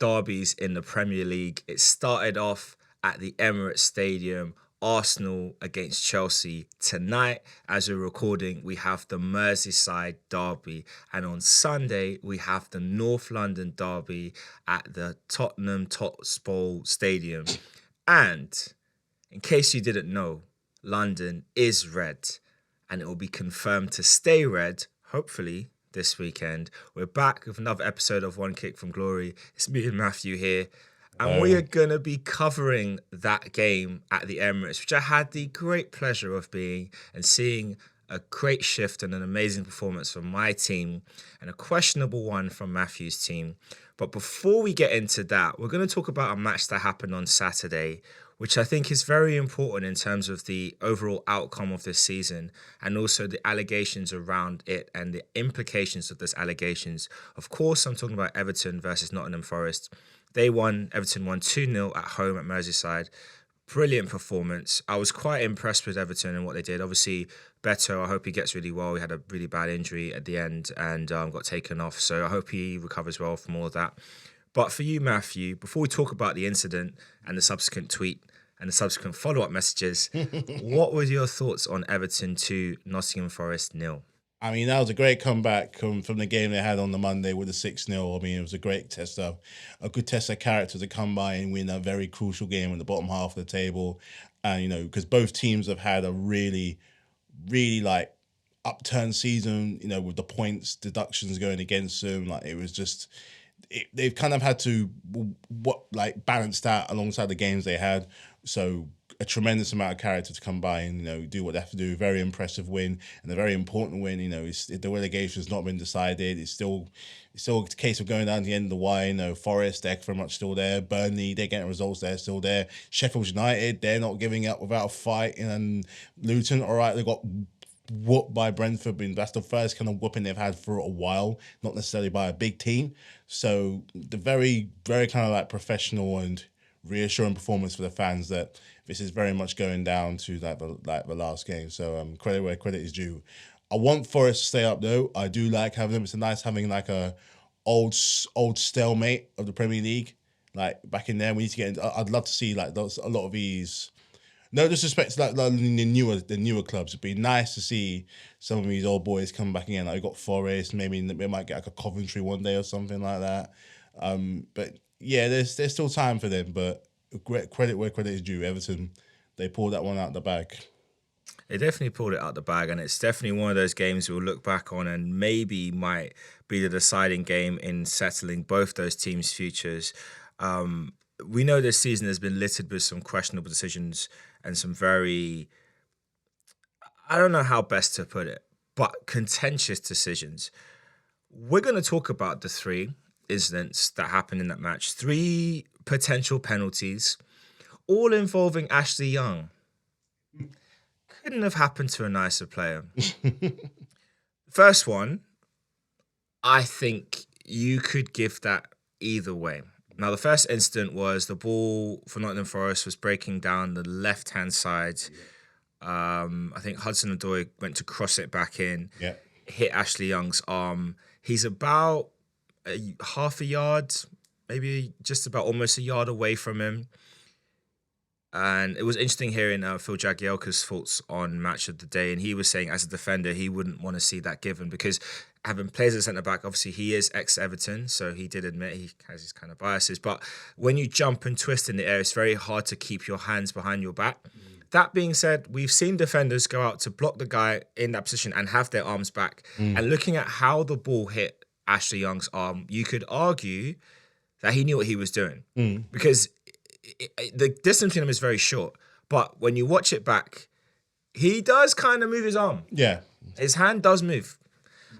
of derbies in the Premier League. It started off at the Emirates Stadium, Arsenal against Chelsea. Tonight, as we're recording, we have the Merseyside derby. And on Sunday, we have the North London derby at the Tottenham Hotspur Stadium. And in case you didn't know, London is red, and it will be confirmed to stay red, hopefully, this weekend. We're back with another episode of One Kick from Glory. It's me and Matthew here. And we are going to be covering that game at the Emirates, which I had the great pleasure of being and seeing a great shift and an amazing performance from my team and a questionable one from Matthew's team. But before we get into that, we're going to talk about a match that happened on Saturday, which I think is very important in terms of the overall outcome of this season and also the allegations around it and the implications of those allegations. Of course, I'm talking about Everton versus Nottingham Forest. Everton won 2-0 at home at Merseyside. Brilliant performance. I was quite impressed with Everton and what they did. Obviously, Beto, I hope he gets really well. He had a really bad injury at the end and got taken off. So I hope he recovers well from all of that. But for you, Matthew, before we talk about the incident and the subsequent tweet and the subsequent follow-up messages, what were your thoughts on Everton 2, Nottingham Forest 0? I mean, that was a great comeback from the game they had on the Monday with the 6-0. I mean, it was a great test of a good test of character to come by and win a very crucial game in the bottom half of the table. And, because both teams have had a really, really upturned season, with the points deductions going against them. It was just, they've kind of had to balance that alongside the games they had. So a tremendous amount of character to come by and, do what they have to do. Very impressive win and a very important win. The relegation has not been decided. It's still a case of going down to the end of the wire. Forest, they're very much still there. Burnley, they're getting results, they're still there. Sheffield United, they're not giving up without a fight. And Luton, all right, they got whooped by Brentford. That's the first kind of whooping they've had for a while, not necessarily by a big team. So the very, very kind of professional and reassuring performance for the fans that this is very much going down to the last game. So credit where credit is due. I want Forest to stay up though. I do like having them. It's nice having a old stalemate of the Premier League. Back in there, we need to get into, I'd love to see a lot of these. No disrespect to the newer clubs. It'd be nice to see some of these old boys come back again. We got Forest, maybe we might get a Coventry one day or something like that. But yeah, there's still time for them. But credit where credit is due. Everton, they pulled that one out the bag. They definitely pulled it out the bag, and it's definitely one of those games we'll look back on and maybe might be the deciding game in settling both those teams' futures. We know this season has been littered with some questionable decisions and some very, I don't know how best to put it, but contentious decisions. We're going to talk about the 3 incidents that happened in that match. 3 potential penalties, all involving Ashley Young. Couldn't have happened to a nicer player. First one, I think you could give that either way. Now, the first incident was the ball for Nottingham Forest was breaking down the left-hand side. I think Hudson-Odoi went to cross it back in, hit Ashley Young's arm. He's about half a yard, maybe just about almost a yard away from him. And it was interesting hearing Phil Jagielka's thoughts on Match of the Day. And he was saying, as a defender, he wouldn't want to see that given because having players at centre-back, obviously he is ex-Everton, so he did admit he has his kind of biases. But when you jump and twist in the air, it's very hard to keep your hands behind your back. That being said, we've seen defenders go out to block the guy in that position and have their arms back. And looking at how the ball hit Ashley Young's arm, you could argue that he knew what he was doing because the distance between them is very short. But when you watch it back, he does kind of move his arm. Yeah. His hand does move.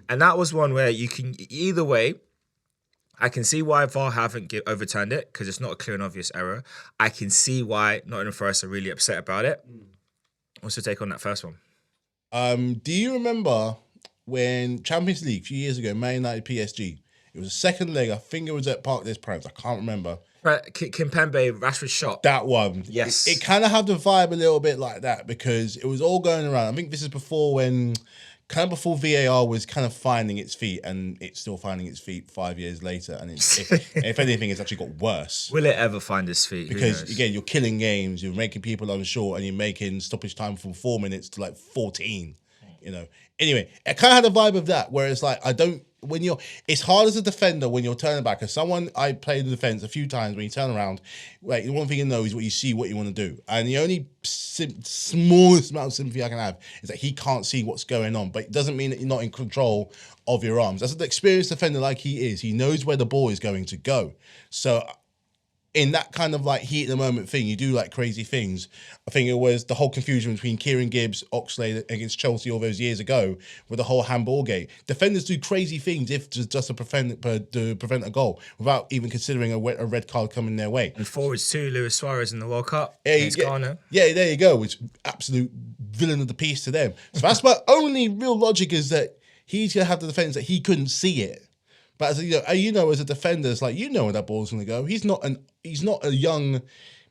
And that was one where you can, either way, I can see why VAR haven't overturned it because it's not a clear and obvious error. I can see why Nottingham Forest are really upset about it. What's your take on that first one? Do you remember when Champions League a few years ago, Man United PSG, it was a second leg, I think it was at Park Des Princes, I can't remember. Kimpembe, Rashford shot. That one. Yes. It kind of had the vibe a little bit like that because it was all going around. I think this is before when kind of before VAR was kind of finding its feet, and it's still finding its feet 5 years later. And if anything, it's actually got worse. Will it ever find its feet? Because again, you're killing games, you're making people unsure, and you're making stoppage time from 4 minutes to like 14. Anyway, I kind of had a vibe of that, where it's like it's hard as a defender when you're turning back. As someone, I played the defense a few times. When you turn around, like, the one thing you know is what you see, what you want to do, and the only smallest amount of sympathy I can have is that he can't see what's going on. But it doesn't mean that you're not in control of your arms. As an experienced defender like he is, he knows where the ball is going to go. So in that kind of like heat of the moment thing, you do like crazy things. I think it was the whole confusion between Kieran Gibbs, Oxlade against Chelsea all those years ago with the whole handball gate. Defenders do crazy things if just to prevent a goal without even considering a red card coming their way. And forwards too, Luis Suarez in the World Cup. Yeah, there you go. Which absolute villain of the piece to them. So that's my only real logic, is that he's gonna have the defense that he couldn't see it. But as as a defender, it's like, where that ball's going to go. He's not a young.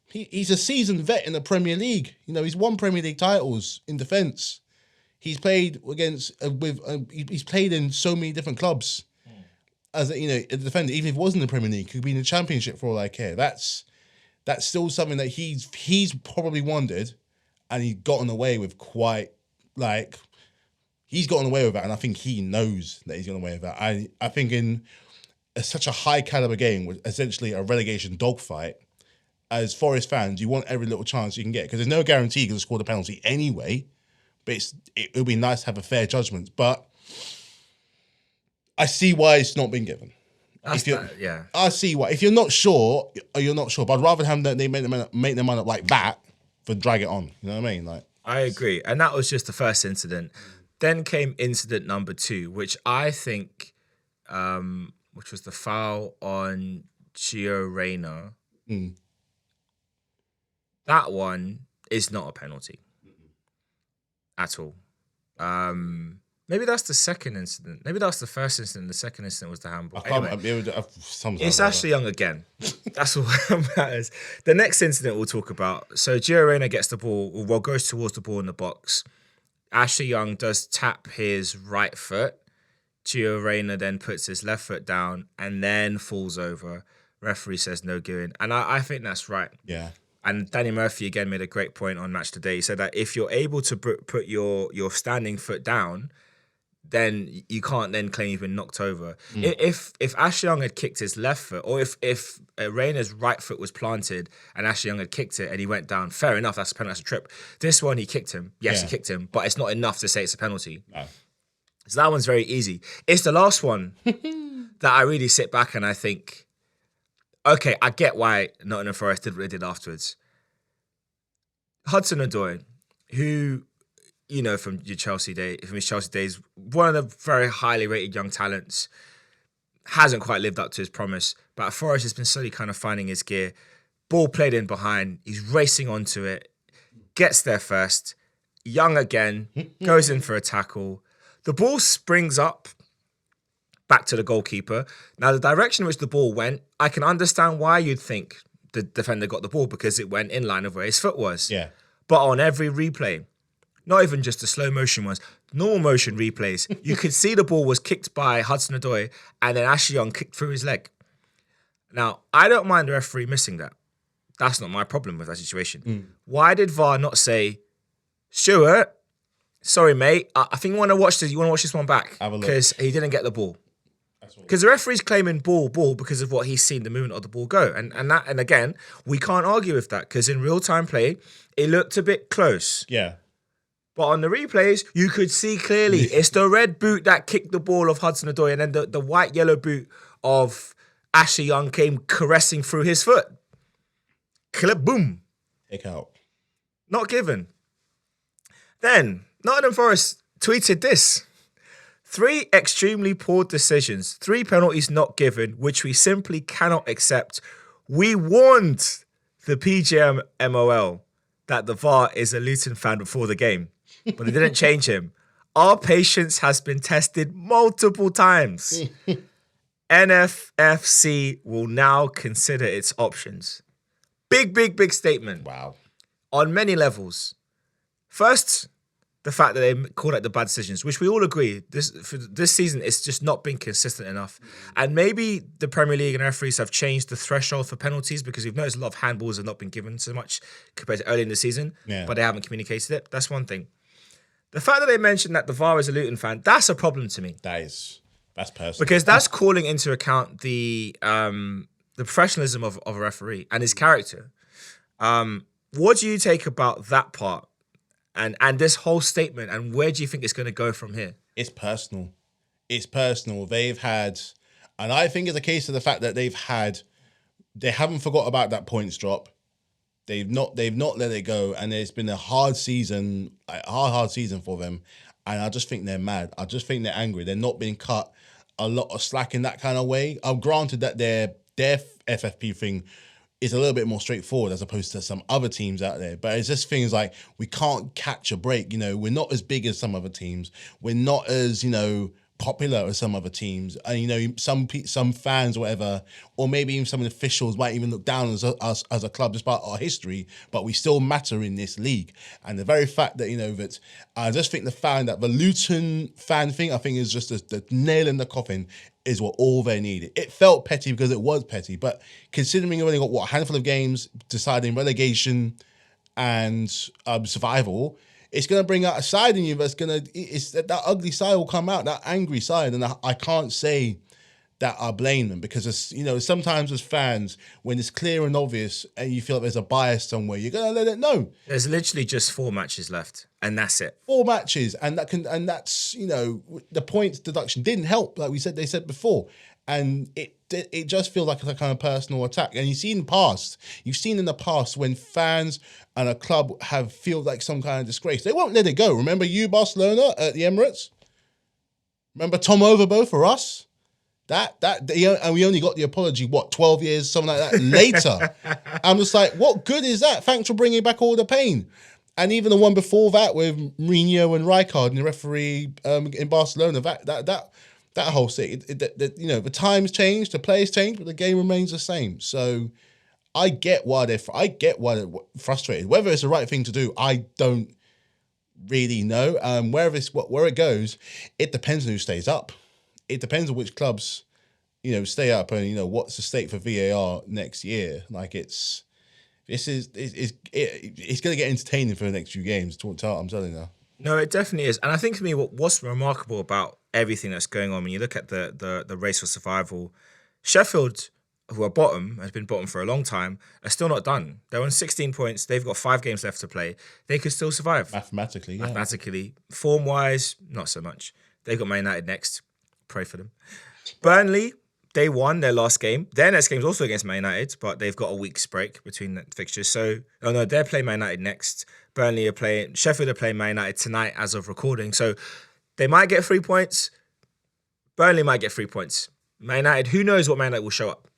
He's a seasoned vet in the Premier League. He's won Premier League titles in defence. He's played he's played in so many different clubs. As a defender, even if it wasn't the Premier League, could be in the Championship for all I care. That's still something that he's probably wanted, and he's gotten away with quite like. He's gotten away with that, and I think he knows that he's gotten away with that. I think in such a high caliber game, with essentially a relegation dogfight, as Forest fans, you want every little chance you can get, because there's no guarantee you're going to score the penalty anyway. But it would be nice to have a fair judgment. But I see why it's not been given. I see why. If you're not sure, you're not sure. But I'd rather have that they make their mind up like that than drag it on. You know what I mean? Like, I agree, and that was just the first incident. Then came incident number 2, which I think, which was the foul on Gio Reyna. That one is not a penalty at all. Maybe that's the second incident. Maybe that was the first incident. The second incident was the handball. It's Ashley Young again. That's all that matters. The next incident we'll talk about. So Gio Reyna gets the ball, goes towards the ball in the box. Ashley Young does tap his right foot. Gio Reyna then puts his left foot down and then falls over. Referee says no going. And I think that's right. Yeah. And Danny Murphy again made a great point on Match Today. He said that if you're able to put your standing foot down, then you can't then claim you've been knocked over. If Ashley Young had kicked his left foot, or if Reyna's right foot was planted and Ashley Young had kicked it and he went down, fair enough, that's a penalty, that's a trip. This one, he kicked him. Yes, he kicked him, but it's not enough to say it's a penalty. No. So that one's very easy. It's the last one that I really sit back and I think, okay, I get why Nottingham Forest did what they did afterwards. Hudson-Odoi, who, from his Chelsea days, one of the very highly rated young talents, hasn't quite lived up to his promise. But Forest has been slowly kind of finding his gear. Ball played in behind. He's racing onto it. Gets there first. Young again. Goes in for a tackle. The ball springs up back to the goalkeeper. Now, the direction in which the ball went, I can understand why you'd think the defender got the ball, because it went in line of where his foot was. Yeah. But on every replay, not even just the slow motion ones, normal motion replays, you could see the ball was kicked by Hudson-Odoi and then Ashley Young kicked through his leg. Now, I don't mind the referee missing that. That's not my problem with that situation. Why did VAR not say, Stuart, sorry, mate, I think you want to watch this one back because he didn't get the ball. Because the referee's claiming ball because of what he's seen the movement of the ball go. And again, we can't argue with that, because in real-time play, it looked a bit close. Yeah. But on the replays, you could see clearly it's the red boot that kicked the ball of Hudson-Odoi, and then the white-yellow boot of Ashley Young came caressing through his foot. Clip, boom. Take out. Not given. Then, Nottingham Forest tweeted this. 3 extremely poor decisions, 3 penalties not given, which we simply cannot accept. We warned the PGMOL that the VAR is a Luton fan before the game, but they didn't change him. Our patience has been tested multiple times. NFFC will now consider its options. Big statement. Wow. On many levels. First, the fact that they called out the bad decisions, which we all agree, this season it's just not been consistent enough. And maybe the Premier League and referees have changed the threshold for penalties because we've noticed a lot of handballs have not been given so much compared to early in the season, but they haven't communicated it. That's one thing. The fact that they mentioned that the VAR is a Luton fan, that's a problem to me. That's personal. Because that's calling into account the professionalism of a referee and his character. What do you take about that part and this whole statement, and where do you think it's going to go from here? It's personal. It's personal. They've had, and I think it's a case of the fact that they haven't forgot about that points drop. They've not let it go, and it's been a hard season, hard season for them. And I just think they're mad. I just think they're angry. They're not being cut a lot of slack in that kind of way. I'm granted that their FFP thing is a little bit more straightforward as opposed to some other teams out there. But it's just things like we can't catch a break. We're not as big as some other teams. We're not as, popular as some other teams. And, some fans or whatever, or maybe even some officials might even look down on us as a club despite our history, but we still matter in this league. And the very fact that, that I just think the Luton fan thing, I think is just the nail in the coffin is what all they needed. It felt petty because it was petty, but considering we've only got, a handful of games deciding relegation and survival, it's going to bring out a side in you that's that ugly side will come out, that angry side. And I can't say that I blame them because, sometimes as fans, when it's clear and obvious and you feel like there's a bias somewhere, you're going to let it know. There's literally just 4 matches left and that's it. 4 matches. And that's, the points deduction didn't help. Like they said before. And it just feels like a kind of personal attack. And you've seen in the past when fans and a club feel like some kind of disgrace, they won't let it go. Remember Barcelona at the Emirates? Remember Tom Overbo for us? And we only got the apology, 12 years, something like that, later. I'm just like, what good is that? Thanks for bringing back all the pain. And even the one before that with Mourinho and Rijkaard and the referee in Barcelona, that whole thing, the times change, the players change, but the game remains the same. So I get why they're frustrated. Whether it's the right thing to do, I don't really know. Where it goes, it depends on who stays up. It depends on which clubs, stay up, and what's the state for VAR next year. Like it's going to get entertaining for the next few games. I'm telling you. No, it definitely is. And I think for me, what's remarkable about everything that's going on, when you look at the race for survival, Sheffield, who are bottom, has been bottom for a long time, are still not done. They're on 16 points. They've got 5 games left to play. They could still survive. Mathematically, yeah. Mathematically. Form-wise, not so much. They've got Man United next. Pray for them. Burnley, they won their last game. Their next game is also against Man United, but they've got a week's break between the fixtures. So, they're playing Man United next. Sheffield are playing Man United tonight as of recording. So they might get 3 points. Burnley might get 3 points. Man United, who knows what Man United will show up.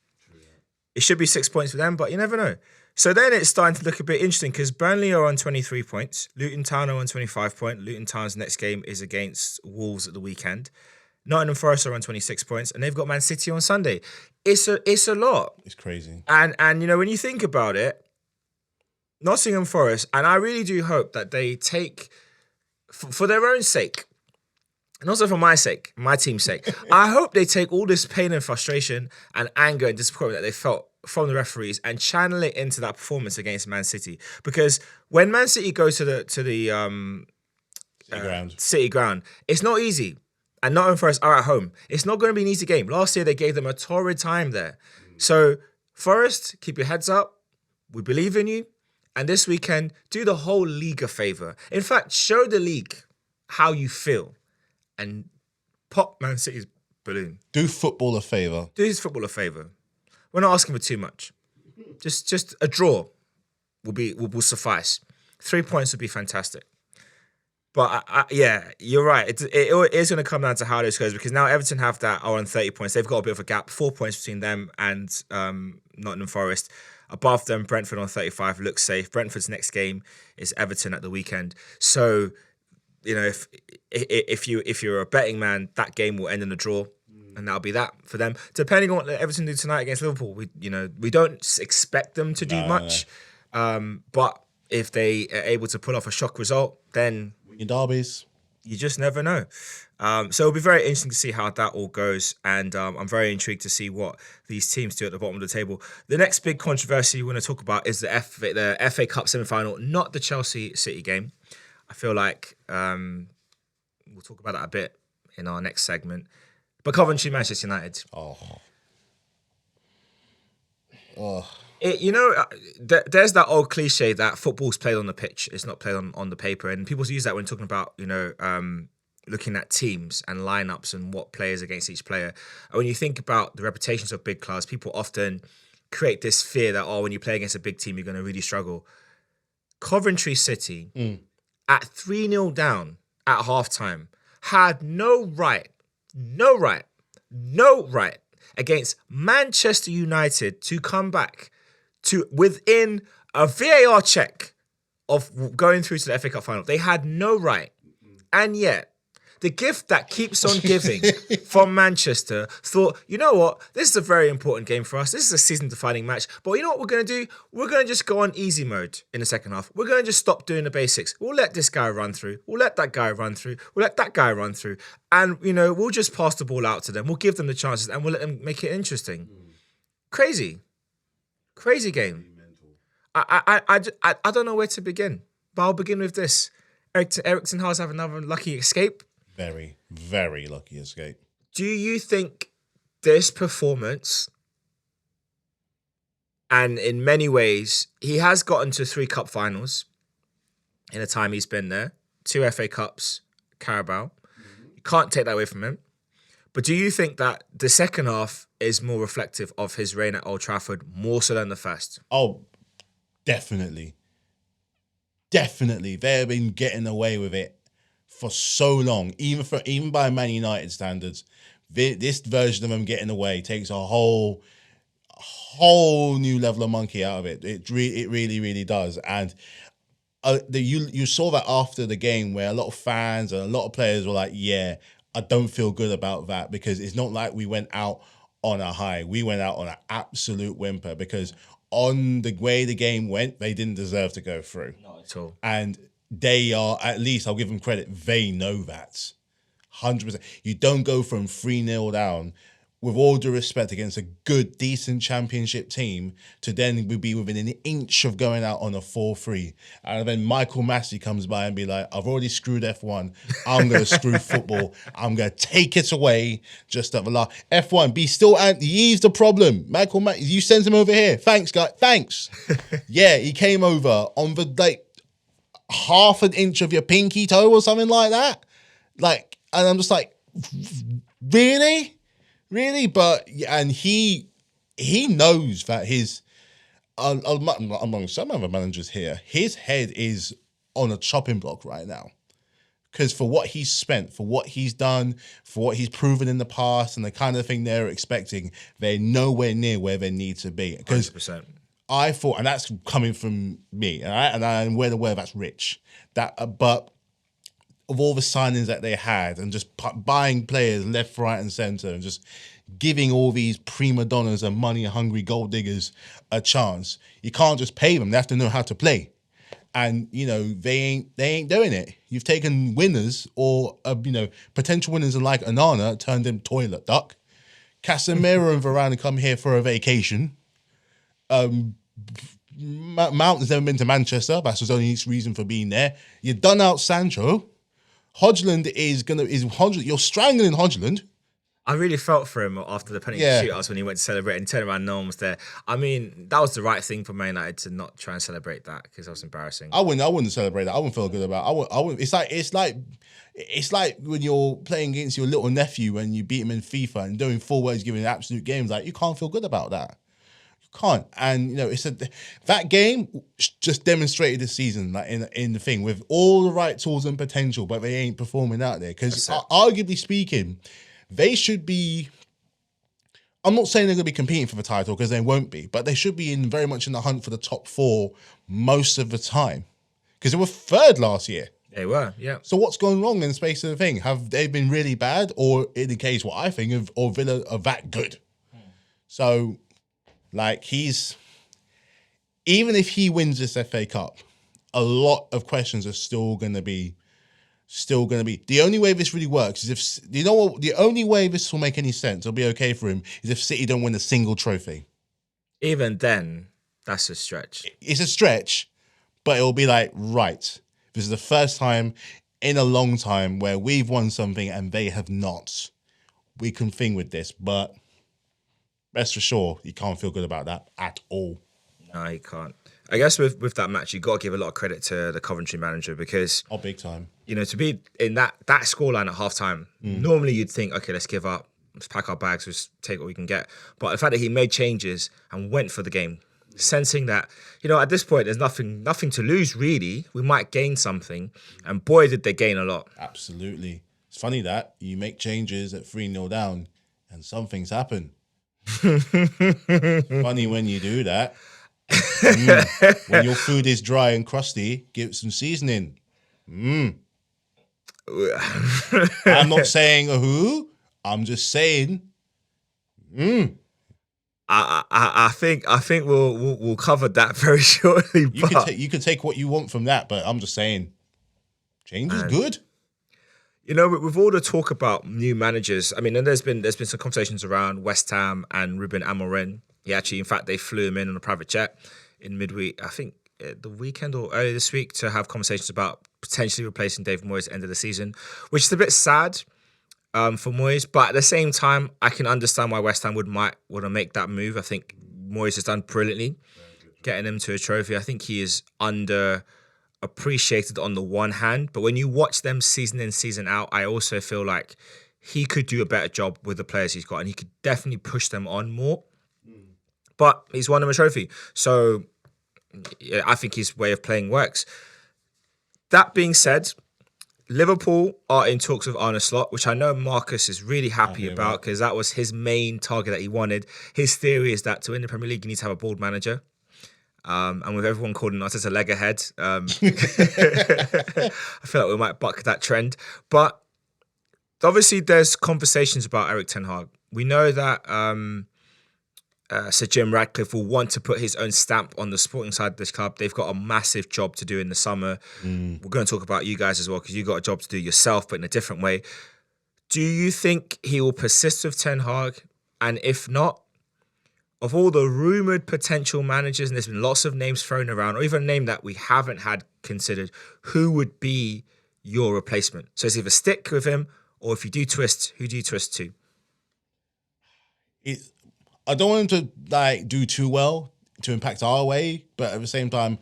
It should be 6 points for them, but you never know. So then it's starting to look a bit interesting because Burnley are on 23 points. Luton Town are on 25 points. Luton Town's next game is against Wolves at the weekend. Nottingham Forest are on 26 points, and they've got Man City on Sunday. It's a lot. It's crazy. And when you think about it, Nottingham Forest, and I really do hope that they take, for their own sake, and also for my sake, my team's sake, I hope they take all this pain and frustration and anger and disappointment that they felt from the referees and channel it into that performance against Man City. Because when Man City go to the City ground, it's not easy. And Nottingham Forest are at home. It's not going to be an easy game. Last year, they gave them a torrid time there. So, Forest, keep your heads up. We believe in you. And this weekend, do the whole league a favour. In fact, show the league how you feel. And pop Man City's balloon. Do football a favour. Do his football a favour. We're not asking for too much. Just a draw will suffice. 3 points would be fantastic. But yeah, you're right. It is going to come down to how this goes because now Everton are on 30 points. They've got a bit of a gap, 4 points between them and Nottingham Forest. Above them, Brentford on 35 looks safe. Brentford's next game is Everton at the weekend. So, if you're a betting man, that game will end in a draw, and that'll be that for them. Depending on what Everton do tonight against Liverpool, we don't expect them to do much, but if they are able to pull off a shock result, then Your derbies. You just never know. So it'll be very interesting to see how that all goes, and I'm very intrigued to see what these teams do at the bottom of the table. The next big controversy we want to talk about is the FA Cup semi-final, not the Chelsea City game. I feel like we'll talk about that a bit in our next segment. But Coventry, Manchester United. There's that old cliche that football's played on the pitch, it's not played on the paper, and people use that when talking about looking at teams and lineups and what players against each player. And when you think about the reputations of big clubs, people often create this fear that when you play against a big team, you're going to really struggle. Coventry City at 3-0 down at halftime had no right against Manchester United to come back to within a VAR check of going through to the FA Cup final. They had no right. And yet, the gift that keeps on giving from Manchester thought, you know what? This is a very important game for us. This is a season-defining match. But you know what we're going to do? We're going to just go on easy mode in the second half. We're going to just stop doing the basics. We'll let this guy run through. We'll let that guy run through. We'll let that guy run through. And, we'll just pass the ball out to them. We'll give them the chances and we'll let them make it interesting. Crazy game. I don't know where to begin, but I'll begin with this. Ericsson has have another lucky escape. Very, very lucky escape. Do you think this performance, and in many ways, he has gotten to 3 cup finals in the time he's been there, 2 FA Cups, Carabao. You can't take that away from him. But do you think that the second half is more reflective of his reign at Old Trafford more so than the first? Oh, definitely. Definitely. They have been getting away with it for so long, even by Man United standards. This version of them getting away takes a whole new level of monkey out of it. It really, really does. And you saw that after the game where a lot of fans and a lot of players were like, yeah, I don't feel good about that, because it's not like we went out on a high. We went out on an absolute whimper, because on the way the game went, they didn't deserve to go through. Not at all. And they are, at least I'll give them credit, they know that. 100%. You don't go from 3-0 down, with all due respect, against a good, decent championship team, to then be within an inch of going out on a 4-3. And then Michael Massey comes by and be like, I've already screwed F1. I'm going to screw football. I'm going to take it away just at the last. F1, be still, he's the problem. Michael Massey, you sent him over here. Thanks, guy. Thanks. Yeah, he came over on the, half an inch of your pinky toe or something like that. And I'm just like, really? Really? But, and he knows that his, among some other managers here, his head is on a chopping block right now. Because for what he's spent, for what he's done, for what he's proven in the past, and the kind of thing they're expecting, they're nowhere near where they need to be. Because 100%. I thought, and that's coming from me, all right? And I'm well aware that's rich. But of all the signings that they had, and just buying players left, right, and centre, and just giving all these prima donnas and money-hungry gold diggers a chance, you can't just pay them. They have to know how to play. And, they ain't doing it. You've taken winners or, potential winners like Onana, turned them toilet duck. Casemiro and Varane come here for a vacation. Mount has never been to Manchester. That's his only reason for being there. You done out Sancho. Hodgland is Hodgland. You're strangling Hodgland. I really felt for him after the penalty shootouts when he went to celebrate and turned around, no one was there. I mean, that was the right thing for Man United to not try and celebrate that, because that was embarrassing. I wouldn't celebrate that. I wouldn't feel good about it. I wouldn't. It's like when you're playing against your little nephew and you beat him in FIFA and doing full words, giving absolute games. Like, you can't feel good about that. Can't. And that game just demonstrated this season, like in the thing, with all the right tools and potential, but they ain't performing out there. Because arguably speaking, they should be. I'm not saying they're going to be competing for the title, because they won't be, but they should be very much in the hunt for the top 4 most of the time, because they were 3rd last year. They were, yeah. So what's gone wrong in the space of the thing? Have they been really bad, or in the case what I think of, or Villa are that good? So. Even if he wins this FA Cup, a lot of questions are still going to be still going to be the only way this really works is if you know what the only way this will make any sense. It'll be okay for him is if City don't win a single trophy. Even then, that's a stretch. It's a stretch, but it'll be like right. This is the first time in a long time where we've won something and they have not. We can thing with this, but rest assured, you can't feel good about that at all. No, you can't. I guess with that match, you got to give a lot of credit to the Coventry manager because big time. To be in that scoreline at halftime, normally you'd think, okay, let's give up, let's pack our bags, let's take what we can get. But the fact that he made changes and went for the game, sensing that, at this point, there's nothing to lose, really. We might gain something. And boy, did they gain a lot. Absolutely. It's funny that you make changes at 3-0 down and some things happen. Funny when you do that. When your food is dry and crusty, give it some seasoning. I'm not saying a who. I'm just saying. I think we'll cover that very shortly. You could take what you want from that, but I'm just saying, change is good. With all the talk about new managers, I mean, and there's been some conversations around West Ham and Ruben Amorim. He actually, in fact, they flew him in on a private jet in midweek, I think the weekend or earlier this week, to have conversations about potentially replacing Dave Moyes at the end of the season, which is a bit sad for Moyes. But at the same time, I can understand why West Ham might want to make that move. I think Moyes has done brilliantly getting him to a trophy. I think he is underappreciated on the one hand, but when you watch them season in, season out, I also feel like he could do a better job with the players he's got, and he could definitely push them on more. But he's won them a trophy. So yeah, I think his way of playing works. That being said, Liverpool are in talks with Arne Slot, which I know Markus is really happy about because that was his main target that he wanted. His theory is that to win the Premier League, you need to have a bold manager. And with everyone calling Arteta leg ahead, I feel like we might buck that trend. But obviously, there's conversations about Erik ten Hag. We know that Sir Jim Ratcliffe will want to put his own stamp on the sporting side of this club. They've got a massive job to do in the summer. We're going to talk about you guys as well because you've got a job to do yourself, but in a different way. Do you think he will persist with Ten Hag? And if not, of all the rumoured potential managers, and there's been lots of names thrown around, or even a name that we haven't had considered, who would be your replacement? So it's either stick with him, or if you do twist, who do you twist to? I don't want him to do too well to impact our way, but at the same time,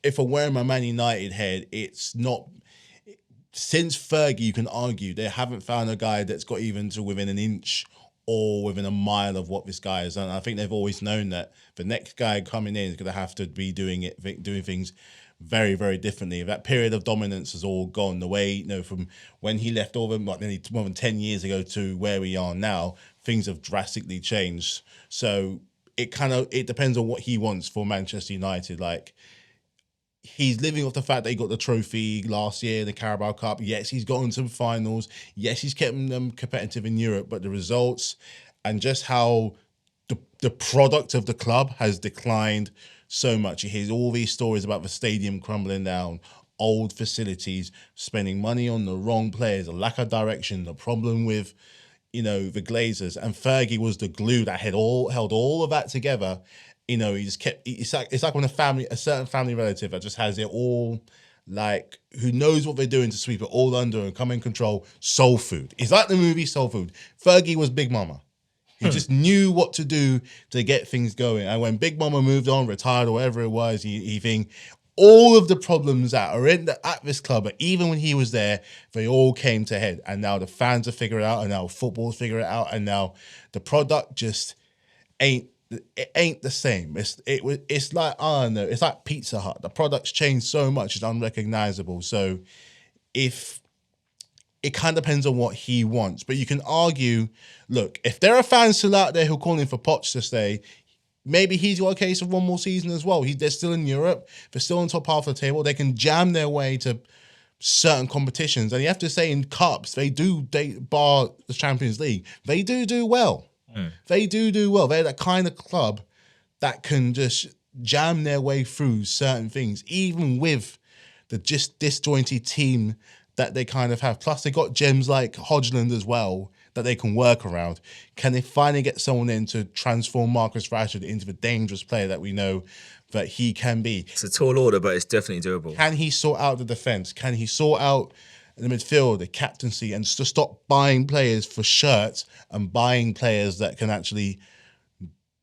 if I'm wearing my Man United head, it's not. Since Fergie, you can argue they haven't found a guy that's got even to within an inch or within a mile of what this guy has done. I think they've always known that the next guy coming in is going to have to be doing things very, very differently. That period of dominance has all gone. The way, from when he left over nearly more than 10 years ago to where we are now, things have drastically changed. So it depends on what he wants for Manchester United. Like, he's living off the fact that he got the trophy last year, the Carabao Cup. Yes, he's gotten to finals. Yes, he's kept them competitive in Europe, but the results and just how the product of the club has declined so much. You hear all these stories about the stadium crumbling down, old facilities, spending money on the wrong players, a lack of direction, the problem with, the Glazers. And Fergie was the glue that held all of that together. He just kept. It's like when a certain family relative that just has it all, like, who knows what they're doing to sweep it all under and come in control. Soul Food. It's like the movie Soul Food. Fergie was Big Mama. He just knew what to do to get things going. And when Big Mama moved on, retired, or whatever it was, he think all of the problems that are at this club, even when he was there, they all came to head. And now the fans are figuring it out, and now football's figuring it out, and now the product just ain't the same. It's like, I don't know, it's like Pizza Hut. The product's changed so much, it's unrecognizable. So if it kind of depends on what he wants. But you can argue, look, if there are fans still out there who are calling for Poch to stay, maybe he's got a case of one more season as well. They're still in Europe. They're still on top half of the table. They can jam their way to certain competitions. And you have to say in cups, they bar the Champions League, they do well. They do well. They're that kind of club that can just jam their way through certain things, even with the just disjointed team that they kind of have. Plus, they got gems like Hodgland as well that they can work around. Can they finally get someone in to transform Marcus Rashford into the dangerous player that we know that he can be? It's a tall order, but it's definitely doable. Can he sort out the defense? Can he sort out the midfield, the captaincy, and to stop buying players for shirts and buying players that can actually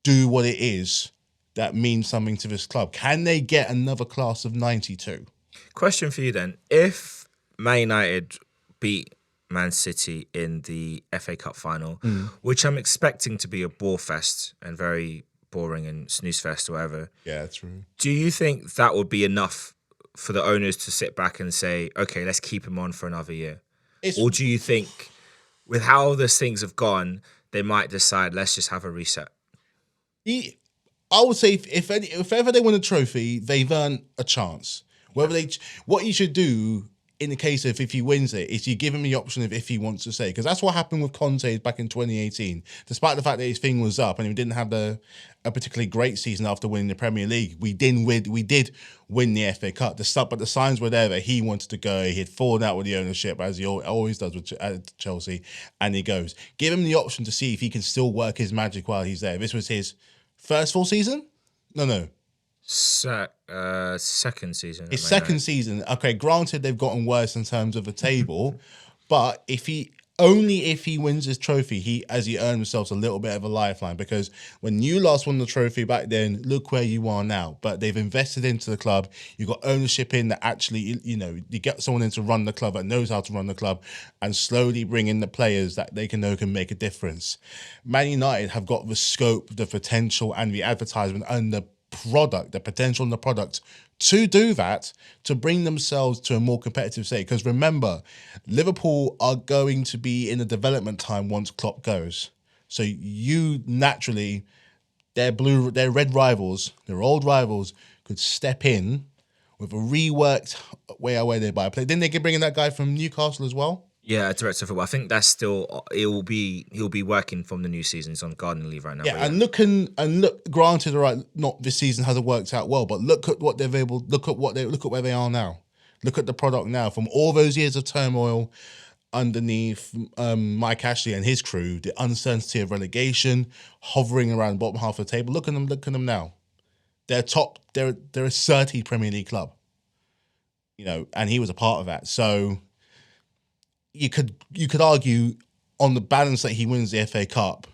do what it is that means something to this club? Can they get another class of 92? Question for you then. If Man United beat Man City in the FA Cup final, which I'm expecting to be a bore fest and very boring and snooze fest or whatever. Yeah, true. Do you think that would be enough for the owners to sit back and say, okay, let's keep him on for another year? Or do you think with how those things have gone, they might decide, let's just have a reset? I would say if ever they win a trophy, they've earned a chance. What you should do in the case of if he wins it is you give him the option of if he wants to stay, because that's what happened with Conte back in 2018. Despite the fact that his thing was up and he didn't have a particularly great season after winning the Premier League, we did win the FA Cup. But the signs were there that he wanted to go. He had fallen out with the ownership, as he always does with Chelsea, and he goes. Give him the option to see if he can still work his magic while he's there. This was his first full season? No. Second season. His second season. Okay, granted they've gotten worse in terms of the table, but if he wins his trophy, as he earned himself a little bit of a lifeline, because when you last won the trophy back then, look where you are now. But they've invested into the club. You've got ownership in that actually, you get someone in to run the club that knows how to run the club and slowly bring in the players that they know can make a difference. Man United have got the scope, the potential, and the advertisement and the potential in the product to do that, to bring themselves to a more competitive state. Because remember, Liverpool are going to be in a development time once Klopp goes. So you naturally, their red rivals, their old rivals, could step in with a reworked way they buy a player. Didn't they bring in that guy from Newcastle as well? Yeah, director of football. I think that's still he'll be working from the new season. He's on garden leave right now. Yeah, and look. Granted, all right, not this season hasn't worked out well, but look at where they are now. Look at the product now. From all those years of turmoil underneath Mike Ashley and his crew, the uncertainty of relegation, hovering around the bottom half of the table. Look at them now. They're top. They're a 30 Premier League club. And he was a part of that. So you could argue on the balance that he wins the FA Cup,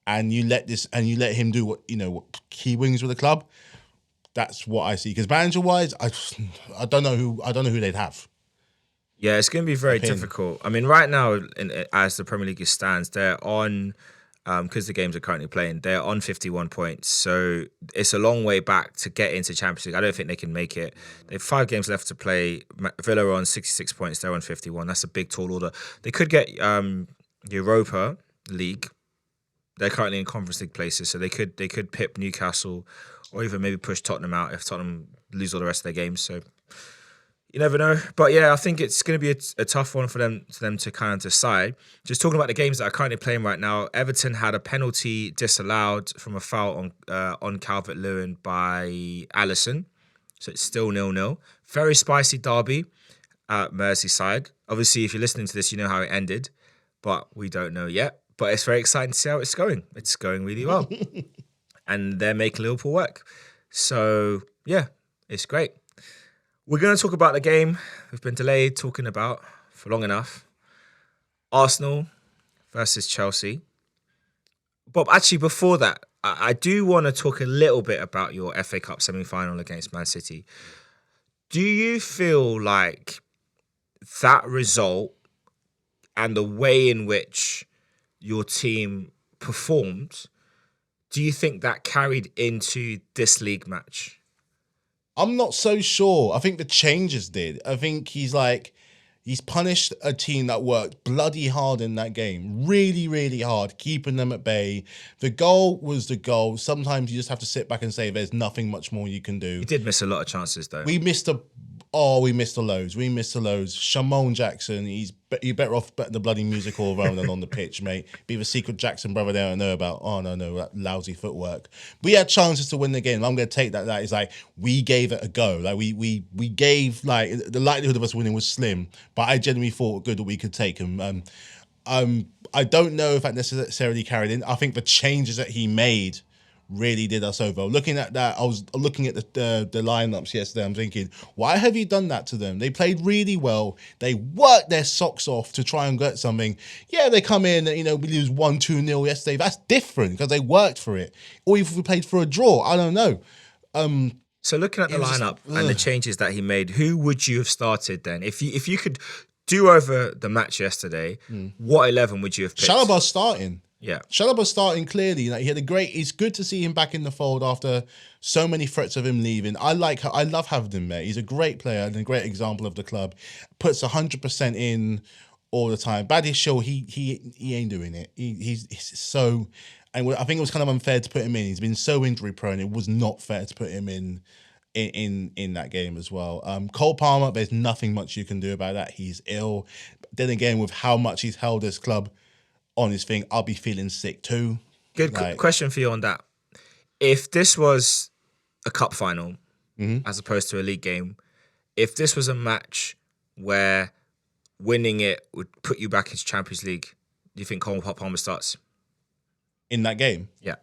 and you let him do what he wins with the club. That's what I see. Because manager wise, I don't know who they'd have. Yeah, it's going to be very difficult. I mean, right now, as the Premier League stands, they're on, because the games are currently playing, they're on 51 points. So it's a long way back to get into Champions League. I don't think they can make it. They have 5 games left to play. Villa are on 66 points. They're on 51. That's a big, tall order. They could get Europa League. They're currently in Conference League places, so they could pip Newcastle or even maybe push Tottenham out if Tottenham lose all the rest of their games. So you never know. But yeah, I think it's going to be a tough one for them to kind of decide. Just talking about the games that are currently playing right now, Everton had a penalty disallowed from a foul on Calvert-Lewin by Alisson. So it's still 0-0. Very spicy derby at Merseyside. Obviously, if you're listening to this, you know how it ended, but we don't know yet. But it's very exciting to see how it's going. It's going really well. And they're making Liverpool work. So yeah, it's great. We're going to talk about the game we've been delayed talking about for long enough. Arsenal versus Chelsea. But actually, before that, I do want to talk a little bit about your FA Cup semi-final against Man City. Do you feel like that result and the way in which your team performed, do you think that carried into this league match? I'm not so sure. I think the changes did. I think he's punished a team that worked bloody hard in that game. Really, really hard, keeping them at bay. The goal was the goal. Sometimes you just have to sit back and say there's nothing much more you can do. He did miss a lot of chances, though. We missed Oh, we missed the loads. We missed the loads. Shamone Jackson, you better off betting the bloody music hall rather than on the pitch, mate. Be the secret Jackson brother they don't know about. Oh, no, that lousy footwork. We had chances to win the game. I'm going to take that. That is like, we gave it a go. Like, we gave, like, the likelihood of us winning was slim, but I genuinely thought good that we could take them. I don't know if that necessarily carried in. I think the changes that he made really did us over. Looking at that, I was looking at the lineups yesterday. I'm thinking, why have you done that to them? They played really well. They worked their socks off to try and get something. Yeah, they come in, we lose 1-2-0 yesterday. That's different because they worked for it. Or if we played for a draw, I don't know. So looking at the lineup and the changes that he made, who would you have started then? If you could do over the match yesterday, what 11 would you have picked? Chalobah's starting. Yeah. Chalobah's starting clearly. Like, he had it's good to see him back in the fold after so many threats of him leaving. I love having him there. He's a great player and a great example of the club. Puts 100% in all the time. Badiashile, he ain't doing it. He's so, and I think it was kind of unfair to put him in. He's been so injury prone. It was not fair to put him in that game as well. Cole Palmer, there's nothing much you can do about that. He's ill. Then again, with how much he's held this club on his thing, I'll be feeling sick too. Good question for you on that. If this was a cup final as opposed to a league game, if this was a match where winning it would put you back into Champions League, do you think Cole Palmer starts in that game? Yeah.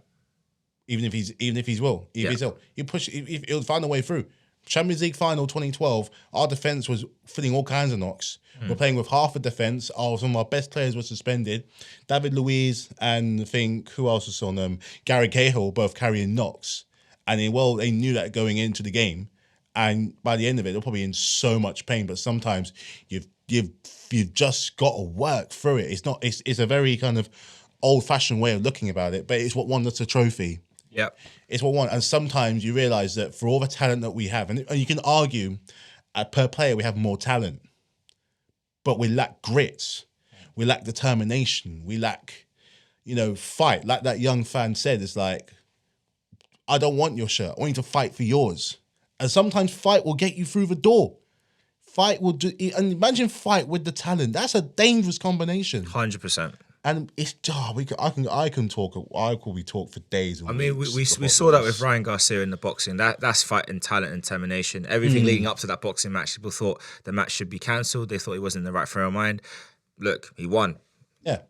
Even if he's ill, he'll find a way through. Champions League final 2012, our defence was filling all kinds of knocks. We're playing with half a defence. Some of our best players were suspended. David Luiz and I think, who else was on them? Gary Cahill, both carrying knocks. And they knew that going into the game. And by the end of it, they're probably in so much pain. But sometimes you've just got to work through it. It's a very kind of old-fashioned way of looking about it, but it's what won us a trophy. Yep. It's what won. And sometimes you realise that for all the talent that we have, and you can argue per player we have more talent, but we lack grit. We lack determination. We lack, fight. Like that young fan said, it's like, I don't want your shirt. I want you to fight for yours. And sometimes fight will get you through the door. Fight will do, and imagine fight with the talent. That's a dangerous combination. 100%. And it's I can talk for days. And I mean, we saw that with Ryan Garcia in the boxing. That's fighting talent and determination. Everything leading up to that boxing match, people thought the match should be cancelled. They thought he wasn't in the right frame of mind. Look, he won. Yeah,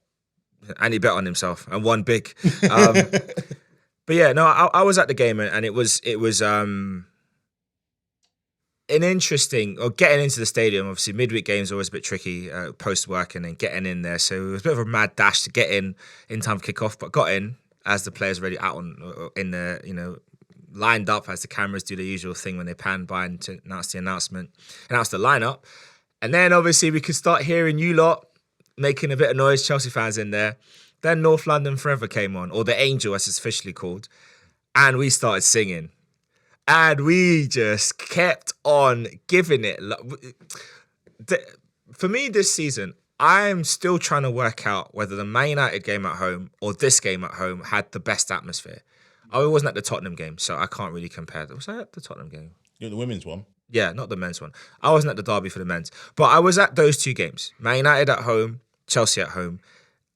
and he bet on himself and won big. But yeah, no, I was at the game and it was an interesting, or getting into the stadium. Obviously, midweek games are always a bit tricky post work and then getting in there. So it was a bit of a mad dash to get in time for kickoff, but got in as the players already out in the lined up as the cameras do the usual thing when they pan by and to announce the lineup. And then obviously we could start hearing you lot making a bit of noise, Chelsea fans in there. Then North London Forever came on, or the Angel as it's officially called, and we started singing. And we just kept on giving it. For me this season, I'm still trying to work out whether the Man United game at home or this game at home had the best atmosphere. I wasn't at the Tottenham game, so I can't really compare. Was I at the Tottenham game? You're the women's one. Yeah, not the men's one. I wasn't at the derby for the men's. But I was at those two games. Man United at home, Chelsea at home.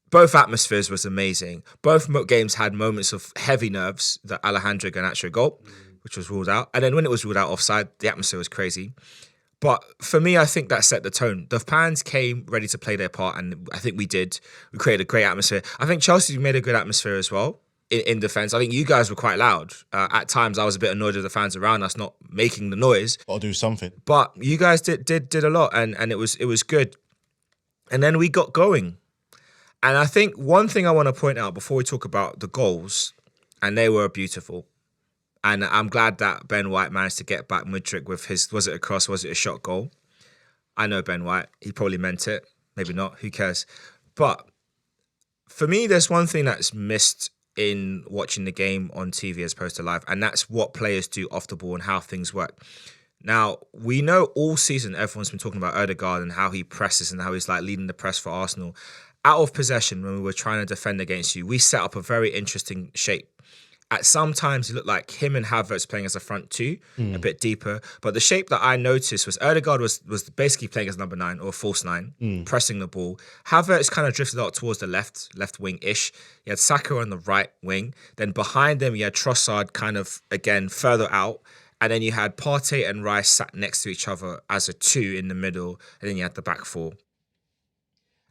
Both atmospheres was amazing. Both games had moments of heavy nerves, the Alejandro Garnacho goal, which was ruled out. And then when it was ruled out offside, the atmosphere was crazy. But for me, I think that set the tone. The fans came ready to play their part, and I think we did. We created a great atmosphere. I think Chelsea made a good atmosphere as well in defence. I think you guys were quite loud. At times, I was a bit annoyed with the fans around us not making the noise. I'll do something. But you guys did a lot, and it was good. And then we got going. And I think one thing I want to point out before we talk about the goals, and they were beautiful. And I'm glad that Ben White managed to get back Mudryk with his, was it a cross, was it a shot goal? I know Ben White, he probably meant it. Maybe not, who cares? But for me, there's one thing that's missed in watching the game on TV as opposed to live, and that's what players do off the ball and how things work. Now, we know all season everyone's been talking about Odegaard and how he presses and how he's like leading the press for Arsenal. Out of possession, when we were trying to defend against you, we set up a very interesting shape. At some times, it looked like him and Havertz playing as a front two, a bit deeper. But the shape that I noticed was Odegaard was basically playing as number 9 or false 9, pressing the ball. Havertz kind of drifted out towards the left wing-ish. You had Saka on the right wing. Then behind them, you had Trossard kind of, again, further out. And then you had Partey and Rice sat next to each other as a 2 in the middle. And then you had the back 4.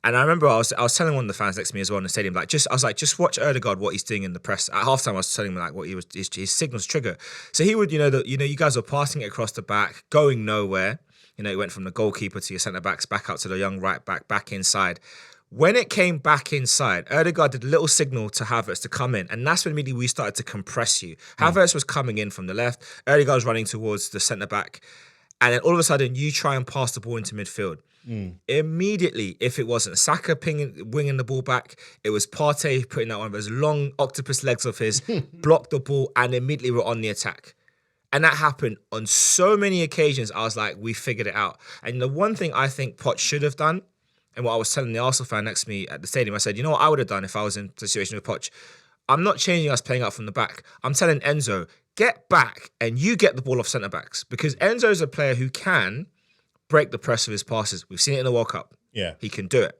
And I remember I was telling one of the fans next to me as well in the stadium, just watch Odegaard, what he's doing in the press. At halftime, I was telling him like what his signals trigger. So he would, you guys were passing it across the back, going nowhere. He went from the goalkeeper to your centre backs, back out to the young right back inside. When it came back inside, Odegaard did a little signal to Havertz to come in, and that's when immediately we started to compress you. Havertz was coming in from the left, Odegaard was running towards the centre back, and then all of a sudden you try and pass the ball into midfield. Immediately, if it wasn't Saka winging the ball back, it was Partey putting out one of those long octopus legs of his, blocked the ball, and immediately we're on the attack. And that happened on so many occasions. I was like, we figured it out. And the one thing I think Poch should have done, and what I was telling the Arsenal fan next to me at the stadium, I said, you know what I would have done if I was in the situation with Poch? I'm not changing us playing out from the back. I'm telling Enzo, get back and you get the ball off centre backs, because Enzo's a player who can break the press of his passes. We've seen it in the World Cup. Yeah. He can do it.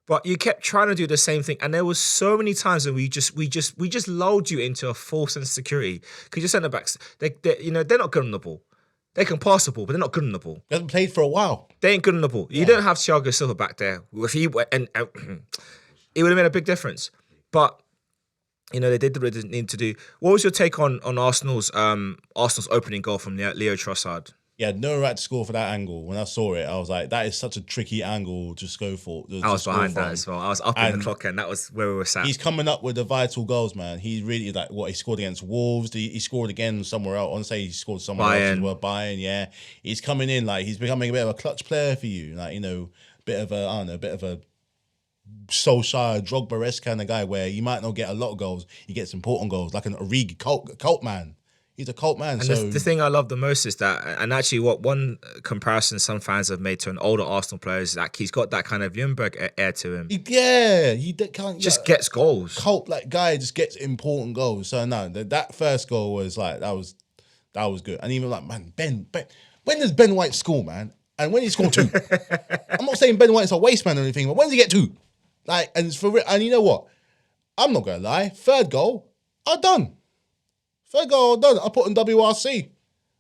But you kept trying to do the same thing, and there was so many times when we just lulled you into a false insecurity. Because your centre backs, they're not good on the ball. They can pass the ball, but they're not good on the ball. They haven't played for a while. They ain't good on the ball. You don't have Thiago Silva back there. If he and it would have made a big difference. But they did what they need to do. What was your take on Arsenal's opening goal from Leo Trossard? He had no right to score for that angle. When I saw it, I was like, that is such a tricky angle to go for. I was behind that as well. I was up in the clock end. That was where we were sat. He's coming up with the vital goals, man. He's really like what he scored against Wolves. He scored again somewhere else. I want to say he scored somewhere else as well. Bayern, yeah. He's coming in like he's becoming a bit of a clutch player for you. Like, bit of a Solskjaer, Drogba-esque kind of guy where you might not get a lot of goals. He gets important goals, like an Origi cult man. He's a cult man. And the thing I love the most is that, and actually what one comparison some fans have made to an older Arsenal player is that he's got that kind of Ljungberg air to him. He gets goals. Cult like guy just gets important goals. So no, that first goal was like that was good. And even like Ben, when does Ben White score, man? And when he scored 2, I'm not saying Ben White's a waste man or anything, but when does he get 2? Like, and it's for real. And you know what? I'm not gonna lie. Third goal, I'm done. I put on WRC.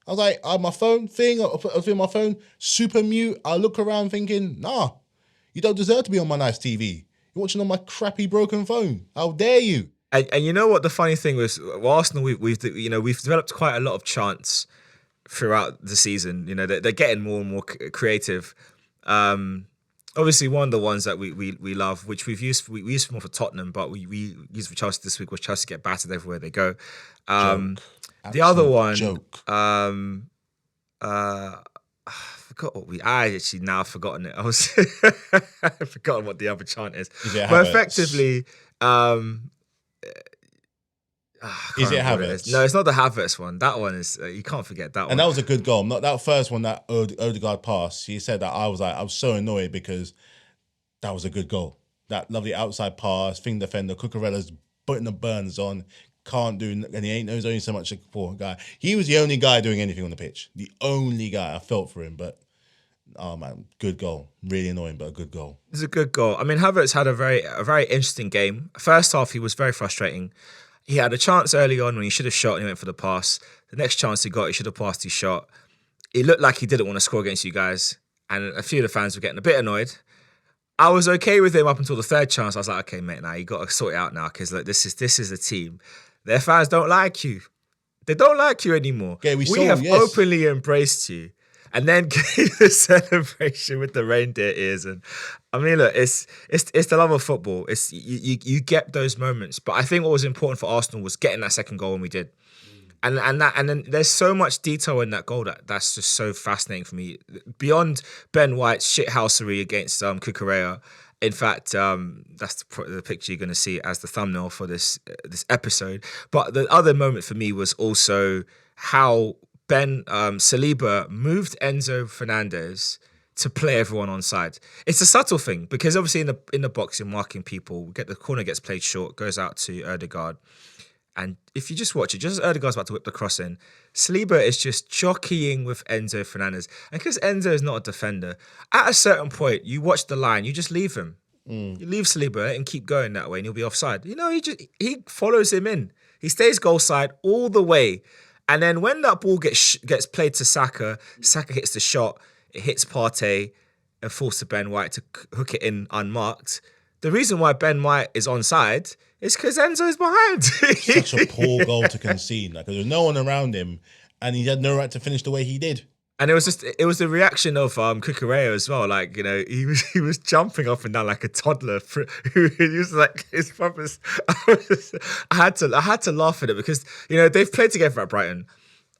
I was like, I have my phone thing. I put a thing on my phone, super mute. I look around thinking, nah, you don't deserve to be on my nice TV. You're watching on my crappy broken phone. How dare you? And you know what the funny thing was? Arsenal, we've developed quite a lot of chants throughout the season. They're getting more and more creative. Obviously, one of the ones that we love, which we used more for Tottenham, but we used for Chelsea this week, was Chelsea get battered everywhere they go. The other one, I forgot I actually now forgotten it. I've forgotten what the other chant is. But effectively, Is it Havertz? No, it's not the Havertz one. That one is you can't forget that one. And that was a good goal. Not that first one that Odegaard passed. He said that I was so annoyed because that was a good goal. That lovely outside pass, thing defender, Cucurella's putting the burns on, can't do, and he's only so much a poor guy. He was the only guy doing anything on the pitch. The only guy. I felt for him, but oh man, good goal. Really annoying, but a good goal. It's a good goal. I mean, Havertz had a very interesting game. First half, he was very frustrating. He had a chance early on when he should have shot and he went for the pass. The next chance he got, he should have passed his shot. It looked like he didn't want to score against you guys. And a few of the fans were getting a bit annoyed. I was okay with him up until the third chance. I was like, okay, mate, now you got to sort it out now because look, this is a team. Their fans don't like you. They don't like you anymore. Yeah, we have openly embraced you. And then gave the celebration with the reindeer ears, and I mean, look, it's the love of football. It's you get those moments, but I think what was important for Arsenal was getting that second goal when we did, and then there's so much detail in that goal that's just so fascinating for me. Beyond Ben White's shithousery against Cucurella, in fact, that's the picture you're going to see as the thumbnail for this episode. But the other moment for me was also how Saliba moved Enzo Fernandez to play everyone on side. It's a subtle thing because obviously in the box you're marking people. The corner gets played short, goes out to Odegaard, And if you just watch it, just as Erdegaard's about to whip the cross in, Saliba is just jockeying with Enzo Fernandez. And because Enzo is not a defender, at a certain point, you watch the line, you just leave him. You leave Saliba and keep going that way, and he'll be offside. He follows him in. He stays goal side all the way. And then when that ball gets played to Saka, Saka hits the shot, it hits Partey and falls to Ben White to hook it in unmarked. The reason why Ben White is onside is because Enzo is behind. Such a poor goal to concede. Like, there was no one around him, and he had no right to finish the way he did. And it was the reaction of Cucurella as well. Like, he was jumping up and down like a toddler. He was like his brothers. I had to laugh at it because they've played together at Brighton.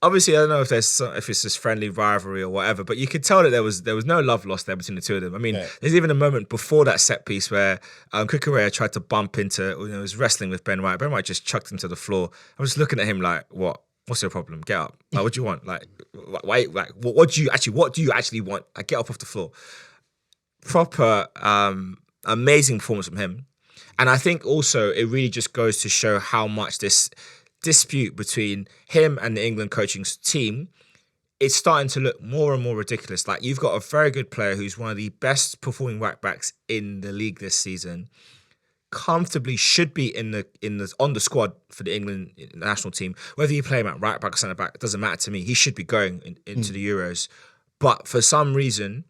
Obviously, I don't know if it's this friendly rivalry or whatever, but you could tell that there was no love lost there between the two of them. I mean, There's even a moment before that set piece where Cucurella tried to bump into, was wrestling with Ben White. Ben White just chucked him to the floor. I was looking at him like, what? What's your problem? Get up. Like, what do you want? Like, why? Like, what do you actually want? Like, get up off the floor. Proper amazing performance from him, and I think also it really just goes to show how much this dispute between him and the England coaching team is starting to look more and more ridiculous. Like, you've got a very good player who's one of the best performing right backs in the league this season. Comfortably should be on the squad for the England national team. Whether you play him at right back or centre back, it doesn't matter to me. He should be going into the Euros. But for some reason,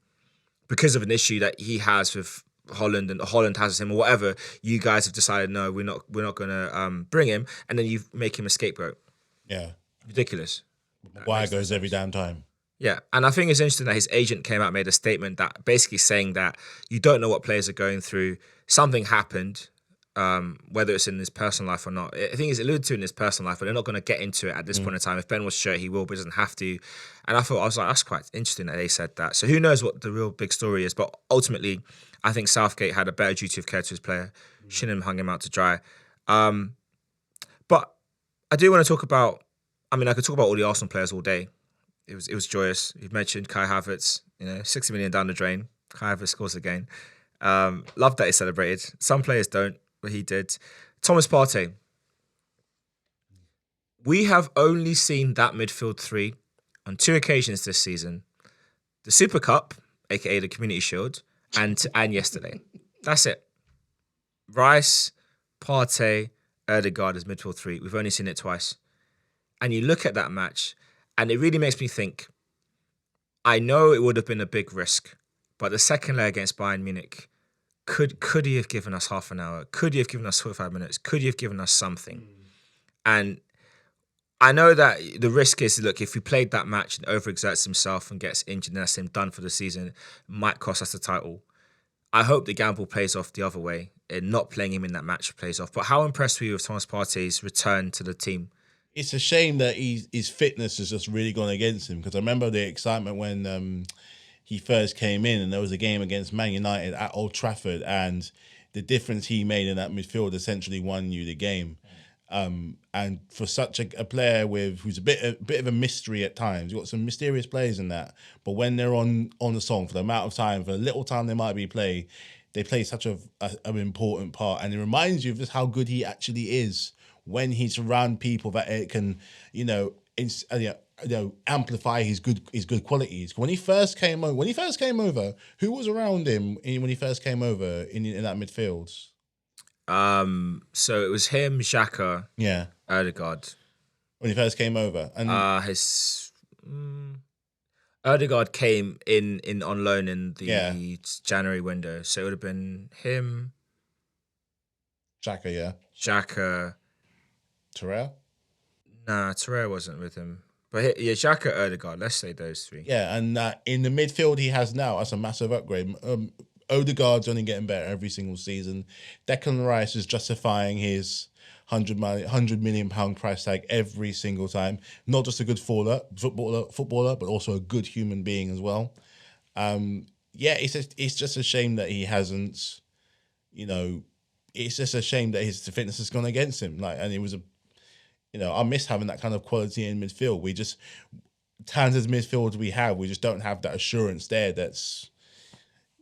because of an issue that he has with Holland and Holland has him or whatever, you guys have decided no, we're not going to bring him, and then you make him a scapegoat. Yeah, ridiculous. Why goes every damn time. Yeah, and I think it's interesting that his agent came out, made a statement that basically saying that you don't know what players are going through. Something happened, whether it's in his personal life or not. I think it's alluded to in his personal life, but they're not going to get into it at this point in time. If Ben was sure he will, but doesn't have to. And I was like, that's quite interesting that they said that. So who knows what the real big story is? But ultimately, I think Southgate had a better duty of care to his player. Shouldn't have hung him out to dry. But I do want to talk about. I mean, I could talk about all the Arsenal players all day. It was joyous. You've mentioned Kai Havertz. 60 million down the drain. Kai Havertz scores again. Love that he celebrated. Some players don't, but he did. Thomas Partey. We have only seen that midfield three on 2 occasions this season: the Super Cup, aka the Community Shield, and yesterday. That's it. Rice, Partey, Erdegaard as midfield three. We've only seen it twice. And you look at that match, and it really makes me think, I know it would have been a big risk, but the second leg against Bayern Munich, could he have given us half an hour? Could he have given us 45 minutes? Could he have given us something? And I know that the risk is, look, if he played that match and overexerts himself and gets injured and that's him done for the season, it might cost us the title. I hope the gamble plays off the other way and not playing him in that match plays off. But how impressed were you with Thomas Partey's return to the team? It's a shame that his fitness has just really gone against him, because I remember the excitement when he first came in and there was a game against Man United at Old Trafford, and the difference he made in that midfield essentially won you the game. And for such a player who's a bit of a mystery at times, you've got some mysterious players in that, but when they're on the song, for the amount of time, for the little time they might be they play such an important part, and it reminds you of just how good he actually is when he's around people that it can, amplify his good qualities. When he first came over, who was around him when he first came over in that midfield? So it was him, Xhaka, Erdegaard. When he first came over, and Erdegaard came in on loan in the January window, so it would have been him, Xhaka, Terrell? Nah, Terrell wasn't with him. But Xhaka, Erdegaard, let's say those three. Yeah, and in the midfield he has now, that's a massive upgrade. Odegaard's only getting better every single season. Declan Rice is justifying his £100 million price tag every single time. Not just a good footballer, but also a good human being as well. It's just a shame that he hasn't, it's just a shame that his fitness has gone against him. And it was I miss having that kind of quality in midfield. We just, talented midfielders we have, we just don't have that assurance there that's,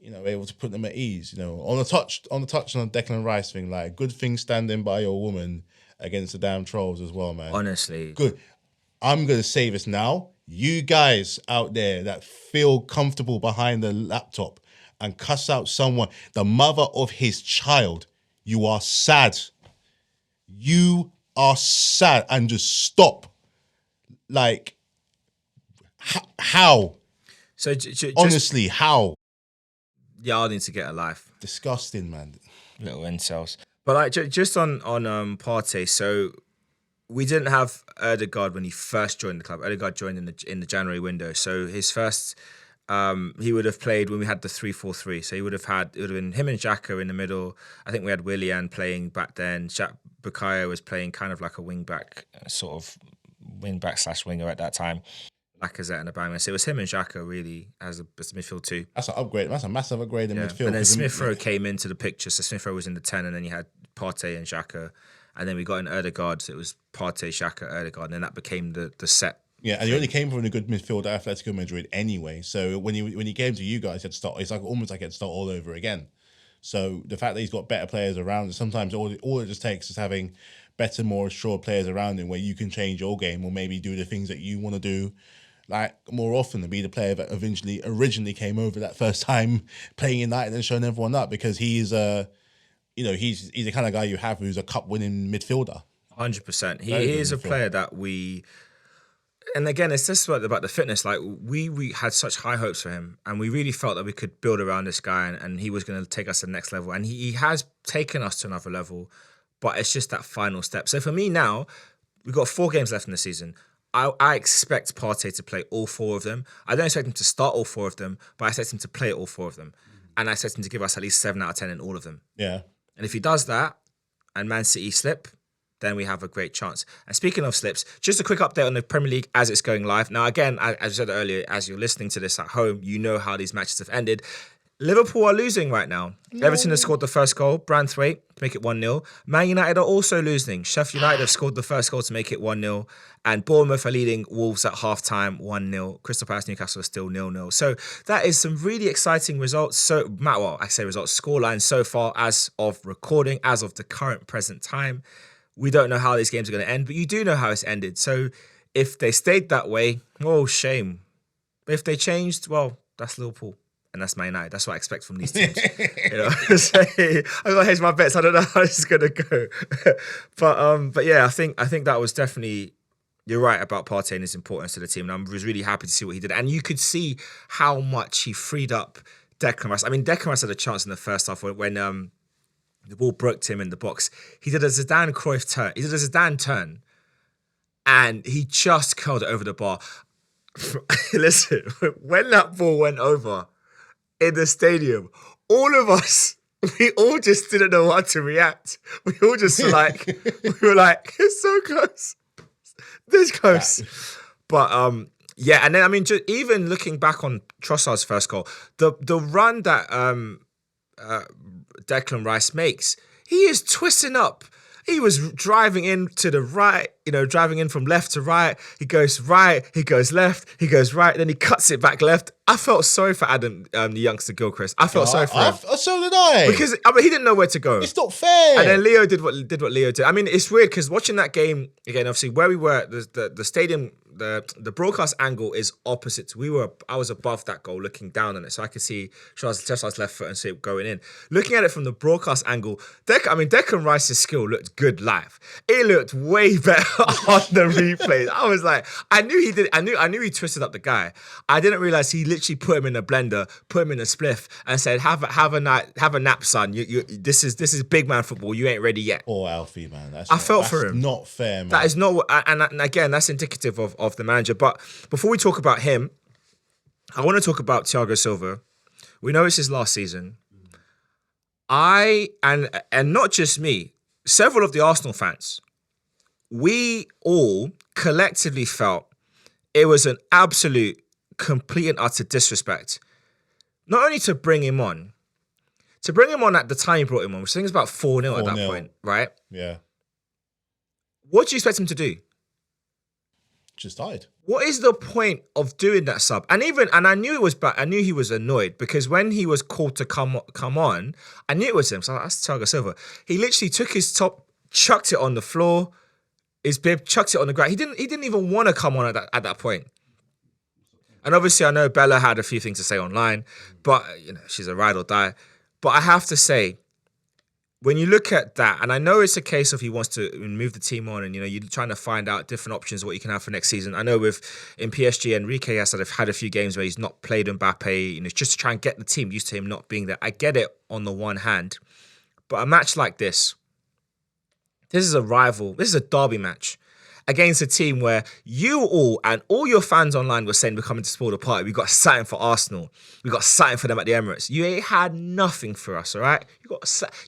able to put them at ease. On the touch on the Declan Rice thing, like, good thing standing by your woman against the damn trolls as well, man. Honestly. Good. I'm going to say this now. You guys out there that feel comfortable behind the laptop and cuss out someone, the mother of his child, you are sad. You are sad. And just stop. Like, how? So honestly, how? Y'all need to get a life. Disgusting, man. Little incels. But like just on Partey, so we didn't have Ødegaard when he first joined the club. Ødegaard joined in the January window. So his first he would have played when we had the 3-4-3. So it would have been him and Xhaka in the middle. I think we had Willian playing back then. Bukayo was playing kind of like a wing back, sort of wing back / winger at that time. Lacazette and Aubameyang. So it was him and Xhaka really as a midfield too. That's an upgrade. That's a massive upgrade in midfield. And then Smith Rowe came into the picture. So Smith Rowe was in the 10, and then you had Partey and Xhaka. And then we got in Ødegaard. So it was Partey, Xhaka, Ødegaard. And then that became the set. Yeah, and he only came from a good midfield at Atletico Madrid anyway. So when he came to you guys, it's like almost like he had to start all over again. So the fact that he's got better players around him, sometimes all it just takes is having better, more assured players around him where you can change your game or maybe do the things that you want to do like more often and be the player that originally came over that first time playing United and showing everyone up, because he's he's the kind of guy you have who's a cup winning midfielder. 100%. He is a player that we, and again, it's just about the fitness. Like we had such high hopes for him, and we really felt that we could build around this guy, and he was going to take us to the next level, and he has taken us to another level. But it's just that final step. So for me now, we've got 4 games left in the season. I expect Partey to play all 4 of them. I don't expect him to start all 4 of them, but I expect him to play all 4 of them. And I expect him to give us at least 7 out of 10 in all of them. Yeah. And if he does that, and Man City slip, then we have a great chance. And speaking of slips, just a quick update on the Premier League as it's going live. Now, again, as I said earlier, as you're listening to this at home, you know how these matches have ended. Liverpool are losing right now. No. Everton has scored the first goal, Branthwaite, to make it 1-0. Man United are also losing. Sheffield United have scored the first goal to make it 1-0. And Bournemouth are leading Wolves at half-time, 1-0. Crystal Palace, Newcastle are still 0-0. So that is some really exciting results. Scoreline so far as of recording, as of the current present time. We don't know how these games are going to end, but you do know how it's ended. So if they stayed that way, oh, shame. But if they changed, well, that's Liverpool. And that's Man United. That's what I expect from these teams. So, I got to hedge my bets. I don't know how this is going to go. But yeah, I think that was definitely, you're right about Partey and his importance to the team. And I was really happy to see what he did. And you could see how much he freed up Declan Rice. I mean, Declan Rice had a chance in the first half when the ball broke to him in the box. He did a Zidane Cruyff turn. He did a Zidane turn. And he just curled it over the bar. Listen, when that ball went over in the stadium, all of us, we all just didn't know how to react. We all just we were like, it's so close. This close. But yeah, and then I mean, just even looking back on Trossard's first goal, the run that Declan Rice makes, he is twisting up. He was driving in to the right, driving in from left to right. He goes right, he goes left, he goes right, then he cuts it back left. I felt sorry for Adam, the youngster Gilchrist. I felt sorry for him. So did I. Because he didn't know where to go. It's not fair. And then Leo did what Leo did. I mean, it's weird because watching that game, again, obviously where we were, the stadium, the broadcast angle is opposite. I was above that goal looking down on it, so I could see Trossard's left foot and see it going in. Looking at it from the broadcast angle, Declan Rice's skill looked good live. It looked way better on the replays. I was like, I knew he did. I knew he twisted up the guy. I didn't realize he literally put him in a blender, put him in a spliff, and said, "Have a nap, son. This is big man football. You ain't ready yet." Oh, Alfie, man. I felt for him. Not fair, man. That is not. And again, that's indicative of the manager. But before we talk about him, I want to talk about Thiago Silva. We know it's his last season. And not just me, several of the Arsenal fans, we all collectively felt it was an absolute, complete and utter disrespect. Not only to bring him on at the time you brought him on, which I think is about 4-0 at that point, right? Yeah. What do you expect him to do? Just died. What is the point of doing that sub? And I knew it was bad. I knew he was annoyed because when he was called to come on, I knew it was him. So that's Thiago Silva. He literally took his top chucked it on the floor. His bib chucked it on the ground. He didn't even want to come on at that point. And obviously, I know Bella had a few things to say online, but she's a ride or die. But I have to say, when you look at that, and I know it's a case of he wants to move the team on, and you're trying to find out different options of what you can have for next season. I know in PSG, Enrique has had a few games where he's not played Mbappe, just to try and get the team used to him not being there. I get it on the one hand, but a match like this is a rival. This is a derby match against a team where you all and all your fans online were saying we're coming to spoil the party. We got something for Arsenal. We got something for them at the Emirates. You ain't had nothing for us, all right?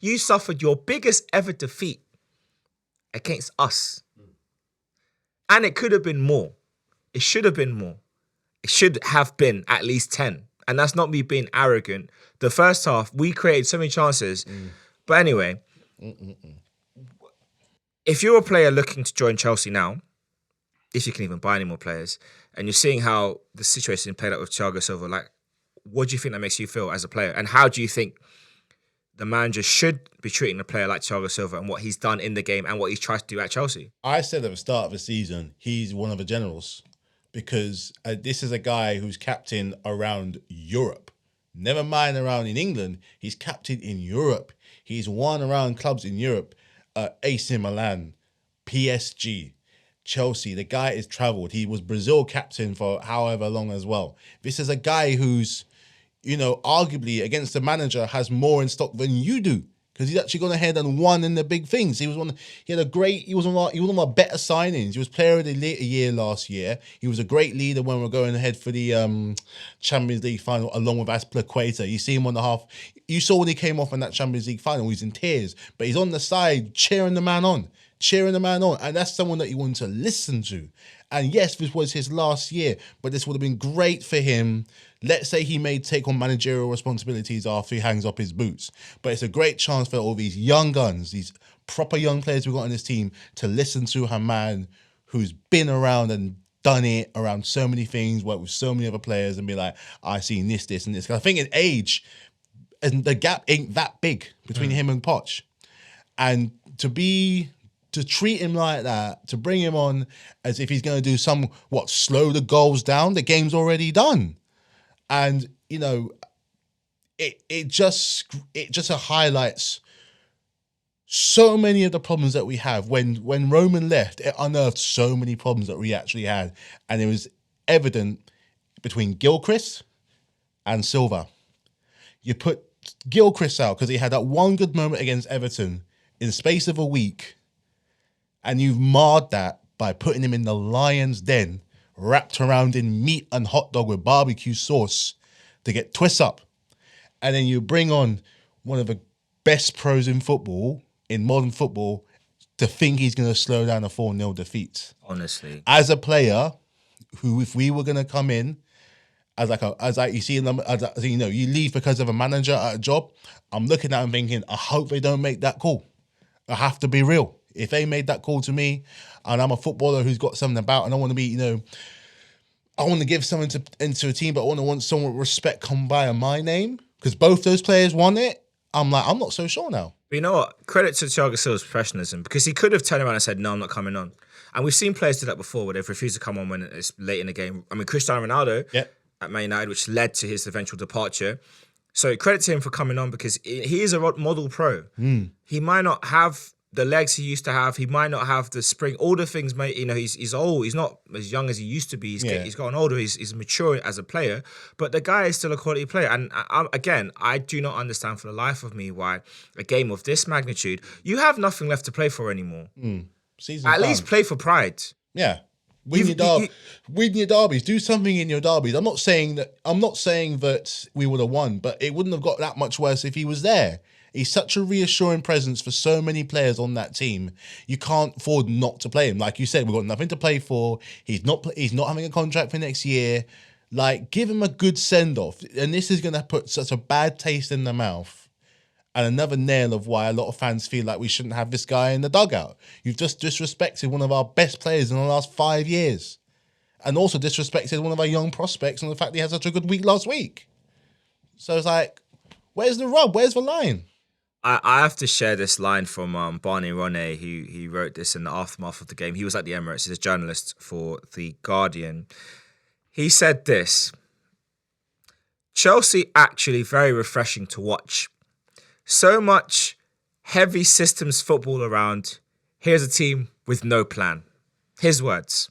You suffered your biggest ever defeat against us. And it could have been more. It should have been more. It should have been at least 10. And that's not me being arrogant. The first half, we created so many chances. But anyway, if you're a player looking to join Chelsea now, if you can even buy any more players, and you're seeing how the situation played out with Thiago Silva, like, what do you think that makes you feel as a player? And how do you think the manager should be treating a player like Thiago Silva and what he's done in the game and what he's tried to do at Chelsea? I said at the start of the season, he's one of the generals because this is a guy who's captain around Europe. Never mind around in England, he's captain in Europe. He's won around clubs in Europe. AC Milan, PSG, Chelsea. The guy has travelled. He was Brazil captain for however long as well. This is a guy who's, arguably against the manager has more in stock than you do because he's actually gone ahead and won in the big things. He was one of our better signings. He was player of the year last year. He was a great leader when we were going ahead for the Champions League final along with Aspilicueta. You see him on the half. You saw when he came off in that Champions League final, he's in tears, but he's on the side cheering the man on. And that's someone that you want to listen to. And yes, this was his last year, but this would have been great for him. Let's say he may take on managerial responsibilities after he hangs up his boots. But it's a great chance for all these young guns, these proper young players we've got on this team to listen to a man who's been around and done it around so many things, worked with so many other players and be like, I seen this, and this. I think in age, and the gap ain't that big between him and Poch. And to treat him like that, to bring him on as if he's going to do slow the goals down, the game's already done. And, it just highlights so many of the problems that we have. When Roman left, it unearthed so many problems that we actually had. And it was evident between Gilchrist and Silva. You put Gilchrist out because he had that one good moment against Everton in the space of a week, and you've marred that by putting him in the lion's den, wrapped around in meat and hot dog with barbecue sauce to get twists up. And then you bring on one of the best pros in football, in modern football, to think he's going to slow down a 4-0 defeat. Honestly. As a player who, if we were going to come in, you leave because of a manager at a job, I'm looking at him thinking, I hope they don't make that call. I have to be real. If they made that call to me, and I'm a footballer who's got something about, and I want to be, I want to give something into a team, but I want someone with respect come by on my name, because both those players want it, I'm not so sure now. But you know what? Credit to Thiago Silva's professionalism, because he could have turned around and said, no, I'm not coming on. And we've seen players do that before, where they've refused to come on when it's late in the game. I mean, Cristiano Ronaldo at Man United, which led to his eventual departure. So credit to him for coming on, because he is a model pro. He might not have the legs he used to have. He might not have the spring. All the things, mate. He's old. He's not as young as he used to be. He's gotten older. He's mature as a player. But the guy is still a quality player. And I do not understand for the life of me why a game of this magnitude, you have nothing left to play for anymore. At least play for pride. Yeah. Win your derbies. Do something in your derbies. I'm not saying that we would have won, but it wouldn't have got that much worse if he was there. He's such a reassuring presence for so many players on that team. You can't afford not to play him. Like you said, we've got nothing to play for. He's not having a contract for next year. Like, give him a good send-off. And this is going to put such a bad taste in the mouth. And another nail of why a lot of fans feel like we shouldn't have this guy in the dugout. You've just disrespected one of our best players in the last 5 years. And also disrespected one of our young prospects on the fact that he had such a good week last week. So it's like, where's the rub? Where's the line? I have to share this line from Barney Ronay, who he wrote this in the aftermath of the game. He was at the Emirates. He's a journalist for The Guardian. He said this: Chelsea actually very refreshing to watch. So much heavy systems football around. Here's a team with no plan. His words.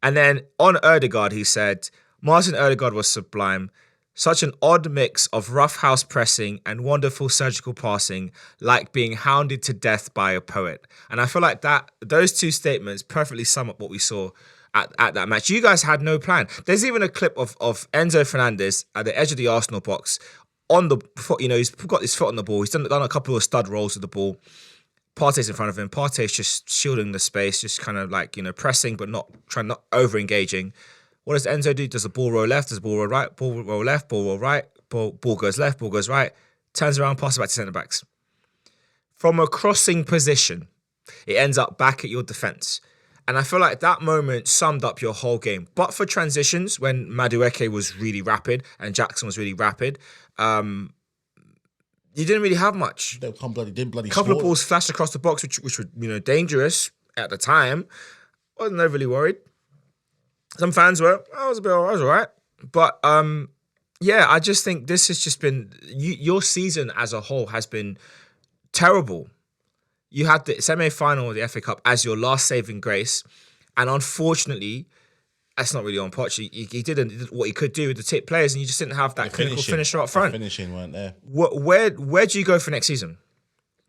And then on Ødegaard, he said, Martin Ødegaard was sublime. Such an odd mix of rough house pressing and wonderful surgical passing, like being hounded to death by a poet. And I feel like those two statements perfectly sum up what we saw at that match. You guys had no plan. There's even a clip of Enzo Fernandez at the edge of the Arsenal box on the foot. He's got his foot on the ball. He's done a couple of stud rolls with the ball. Partey's in front of him. Partey's just shielding the space, just kind of like, pressing, but not over engaging. What does Enzo do? Does the ball roll left? Does the ball roll right? Ball roll left, ball roll right, ball goes left, ball goes right, turns around, passes back to centre backs. From a crossing position, it ends up back at your defence. And I feel like that moment summed up your whole game. But for transitions, when Madueke was really rapid and Jackson was really rapid, you didn't really have much. They didn't bloody A couple score. of balls flashed across the box, which were dangerous at the time. Wasn't overly worried. Some fans were. I was all right. But I just think this has just been your season as a whole has been terrible. You had the semi-final of the FA Cup as your last saving grace, and unfortunately, that's not really on Poch. He did what he could do with the tip players, and you just didn't have that clinical finisher up front. The finishing weren't there. Where do you go for next season?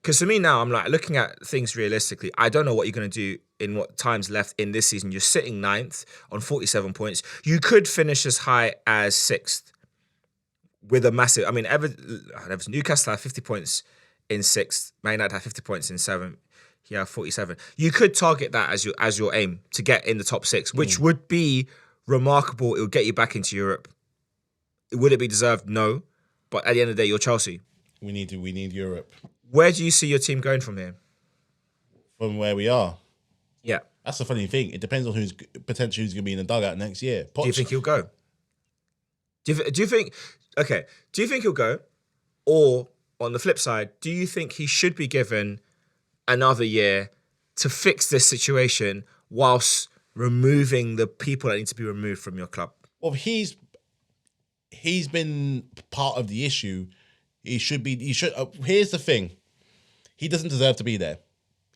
Because for me now, I'm like looking at things realistically. I don't know what you're going to do in what time's left in this season. You're sitting 9th on 47 points. You could finish as high as 6th with a massive. I mean, Newcastle have 50 points in 6th. Man United have 50 points in 7th. Yeah, 47. You could target that as your aim to get in the top 6, which would be remarkable. It would get you back into Europe. Would it be deserved? No. But at the end of the day, you're Chelsea. We need Europe. Where do you see your team going from here? From where we are. Yeah. That's the funny thing. It depends on who's going to be in the dugout next year. Do you think he'll go? Do you think he'll go? Or on the flip side, do you think he should be given another year to fix this situation whilst removing the people that need to be removed from your club? Well, he's been part of the issue. He should. Here's the thing. He doesn't deserve to be there.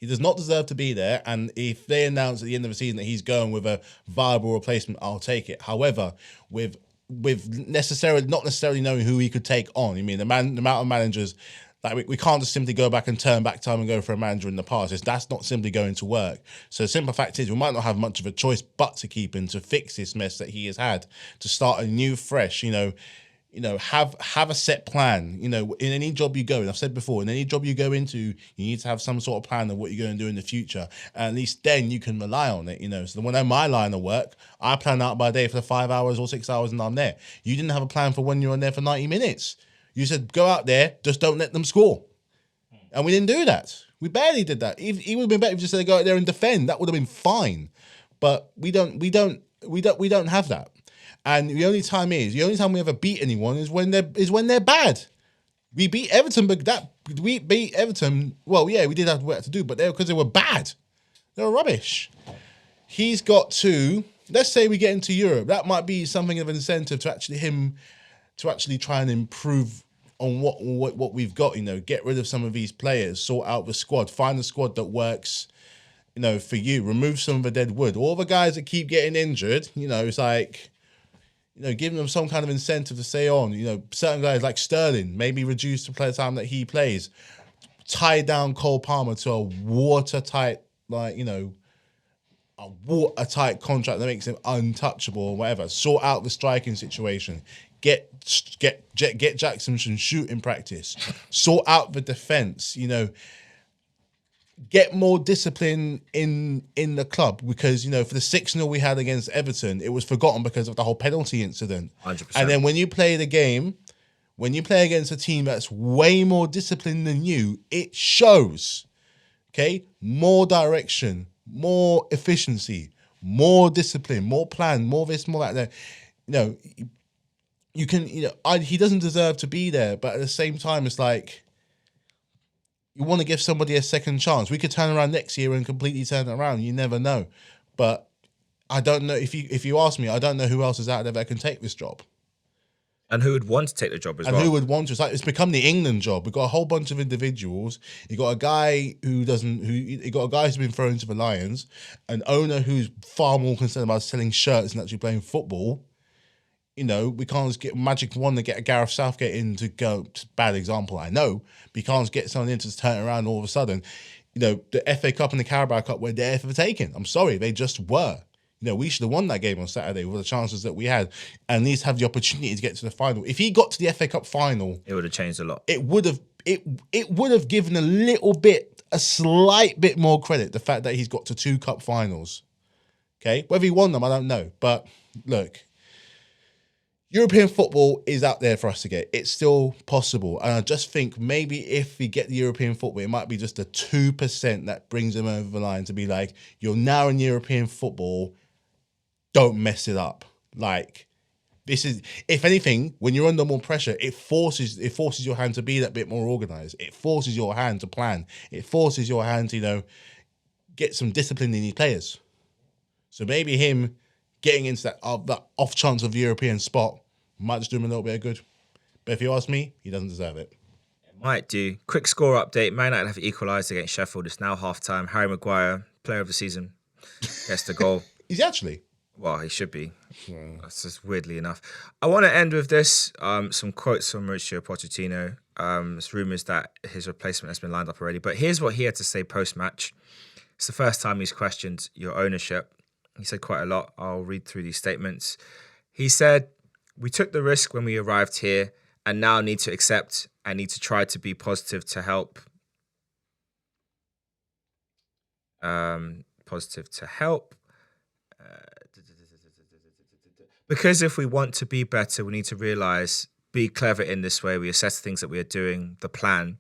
He does not deserve to be there. And if they announce at the end of the season that he's going with a viable replacement, I'll take it. However, with not necessarily knowing who he could take on. I mean, the amount of managers, like we can't just simply go back and turn back time and go for a manager in the past. That's not simply going to work. So the simple fact is we might not have much of a choice but to keep him, to fix this mess that he has had, to start a new, fresh, have a set plan. In any job you go, and I've said before, in any job you go into, you need to have some sort of plan of what you're going to do in the future. And at least then you can rely on it. So when I'm my line of work, I plan out by day for the 5 hours or 6 hours and I'm there. You didn't have a plan for when you're on there for 90 minutes. You said, go out there, just don't let them score. And we didn't do that. We barely did that. It would have been better if you just said go out there and defend. That would have been fine. But we don't have that. And the only time we ever beat anyone is when they're bad. We beat Everton, but we beat Everton. Well, yeah, we did have work to do, but because they were bad. They were rubbish. He's got to, let's say we get into Europe. That might be something of an incentive to actually try and improve on what we've got. Get rid of some of these players, sort out the squad, find a squad that works. For you, remove some of the dead wood. All the guys that keep getting injured. It's like. Giving them some kind of incentive to stay on. Certain guys like Sterling, maybe reduce the play time that he plays. Tie down Cole Palmer to a watertight, a watertight contract that makes him untouchable or whatever. Sort out the striking situation. Get Jackson some shooting practice. Sort out the defense. Get more discipline in the club because, for the 6-0 we had against Everton, it was forgotten because of the whole penalty incident. 100%. And then when you play the game, when you play against a team that's way more disciplined than you, it shows. Okay? More direction, more efficiency, more discipline, more plan, more this, more that. You can, he doesn't deserve to be there, but at the same time, it's like, You want to give somebody a second chance. We could turn around next year and completely turn it around. You never know. But I don't know if you ask me, I don't know who else is out there that can take this job. And who would want to take the job as And well? who would want to? It's become the England job. We've got a whole bunch of individuals. You got a guy you got a guy who's been thrown to the Lions, an owner who's far more concerned about selling shirts than actually playing football. You know, we can't just get Magic One to get a Gareth Southgate in to go. Bad example, I know. But you can't just get someone in to turn it around all of a sudden. You know, the FA Cup and the Carabao Cup were there for the taking. I'm sorry, they just were. You know, we should have won that game on Saturday with the chances that we had, and at least have the opportunity to get to the final. If he got to the FA Cup final, It would have changed a lot. it would have given a slight bit more credit, the fact that he's got to 2 cup finals. Okay, whether he won them, I don't know, but look. European football is out there for us to get. It's still possible. And I just think maybe if we get the European football, it might be just the 2% that brings them over the line to be like, you're now in European football, don't mess it up. Like, this is, if anything, when you're under more pressure, it forces your hand to be that bit more organized. It forces your hand to plan. It forces your hand to, you know, get some discipline in your players. So maybe him getting into that off chance of the European spot might just do him a little bit of good. But if you ask me, he doesn't deserve it. Might do. Quick score update. Man United have equalised against Sheffield. It's now half-time. Harry Maguire, player of the season, gets the goal. Is he actually? Well, he should be. That's just weirdly enough. I want to end with this. Some quotes from Mauricio Pochettino. There's rumours that his replacement has been lined up already. But here's what he had to say post-match. It's the first time he's questioned your ownership. He said quite a lot. I'll read through these statements. He said, "We took the risk when we arrived here and now need to accept and need to try to be positive to help. Positive to help. Because if we want to be better, we need to realize, be clever in this way. We assess things that we are doing, the plan.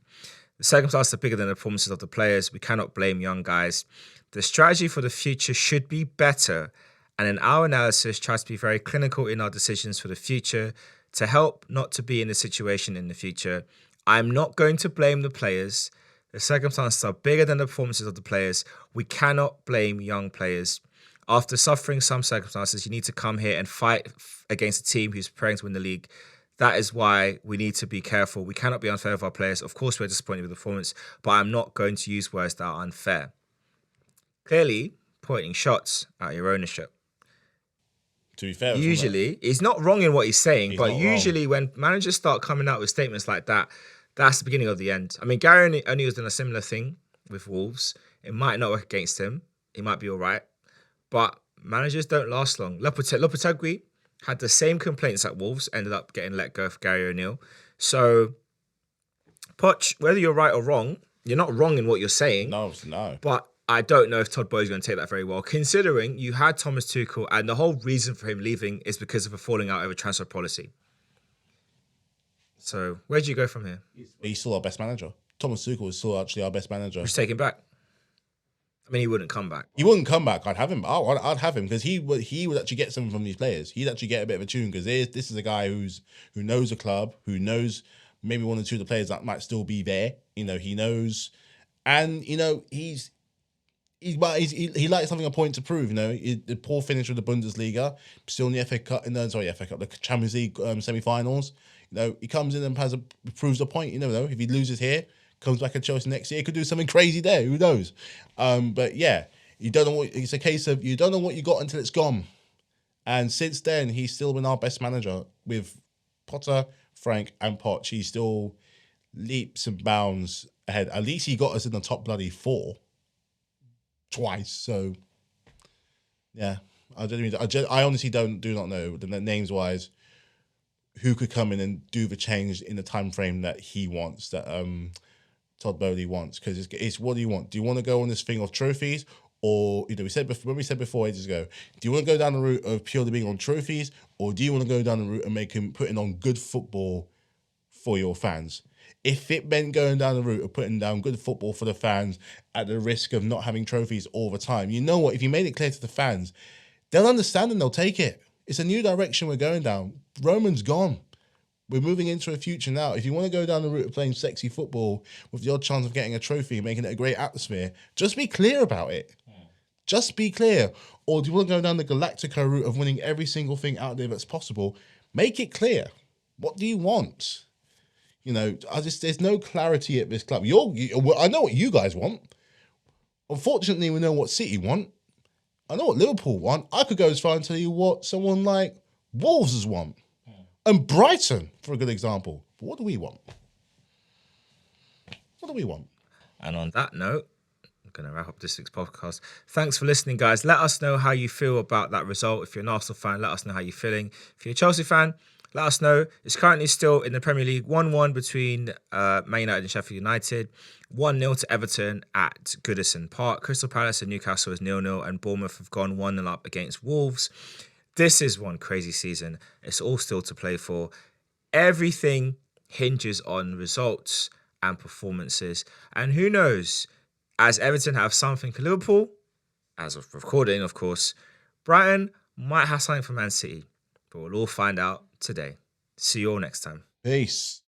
The circumstances are bigger than the performances of the players. We cannot blame young guys. The strategy for the future should be better. And in our analysis, try to be very clinical in our decisions for the future to help not to be in the situation in the future. I'm not going to blame the players. The circumstances are bigger than the performances of the players. We cannot blame young players. After suffering some circumstances, you need to come here and fight against a team who's preparing to win the league. That is why we need to be careful. We cannot be unfair with our players. Of course, we're disappointed with the performance, but I'm not going to use words that are unfair." Clearly, pointing shots at your ownership. To be fair, Usually, he's not wrong in what he's saying, but usually when managers start coming out with statements like that, that's the beginning of the end. I mean, Gary O'Neill's done a similar thing with Wolves. It might not work against him. He might be all right. But managers don't last long. Lopetegui had the same complaints at Wolves, ended up getting let go for Gary O'Neill. So, Poch, whether you're right or wrong, you're not wrong in what you're saying. No. But I don't know if Todd Bowley's going to take that very well, considering you had Thomas Tuchel, and the whole reason for him leaving is because of a falling out over transfer policy. So, where do you go from here? He's still our best manager. Thomas Tuchel is still actually our best manager. Just take him back. I mean, he wouldn't come back. He wouldn't come back. I'd have him. I'd have him because he would actually get something from these players. He'd actually get a bit of a tune because this is a guy who knows the club, who knows maybe one or two of the players that might still be there. You know, he knows, and you know he likes having a point to prove. You know, the poor finish with the Bundesliga, still in the FA Cup, the Champions League semi-finals. You know, he comes in and proves a point. You know, if he loses here, comes back at Chelsea next year, he could do something crazy there. Who knows? But yeah, you don't know. It's a case of you don't know what you got until it's gone. And since then, he's still been our best manager with Potter, Frank, and Poch. He's still leaps and bounds ahead. At least he got us in the top bloody 4 twice. So yeah, I honestly do not know the names wise who could come in and do the change in the time frame that he wants, that Todd Bowley wants, because it's what do you want? Do you want to go on this thing of trophies, or we said before ages ago, do you want to go down the route of purely being on trophies, or do you want to go down the route and putting on good football for your fans? If it meant going down the route of putting down good football for the fans at the risk of not having trophies all the time, you know what? If you made it clear to the fans, they'll understand and they'll take it. It's a new direction we're going down. Roman's gone. We're moving into a future now. If you want to go down the route of playing sexy football with the odd chance of getting a trophy and making it a great atmosphere, just be clear about it. Just be clear. Or do you want to go down the Galactica route of winning every single thing out there that's possible? Make it clear. What do you want? There's no clarity at this club. I know what you guys want. Unfortunately, we know what City want. I know what Liverpool want. I could go as far and tell you what someone like Wolves want. And Brighton, for a good example. But what do we want? What do we want? And on that note, I'm going to wrap up this week's podcast. Thanks for listening, guys. Let us know how you feel about that result. If you're an Arsenal fan, let us know how you're feeling. If you're a Chelsea fan, let us know. It's currently still in the Premier League 1-1 between Man United and Sheffield United. 1-0 to Everton at Goodison Park. Crystal Palace and Newcastle is 0-0, and Bournemouth have gone 1-0 up against Wolves. This is one crazy season. It's all still to play for. Everything hinges on results and performances. And who knows, as Everton have something for Liverpool, as of recording, of course, Brighton might have something for Man City. But we'll all find out today. See you all next time. Peace.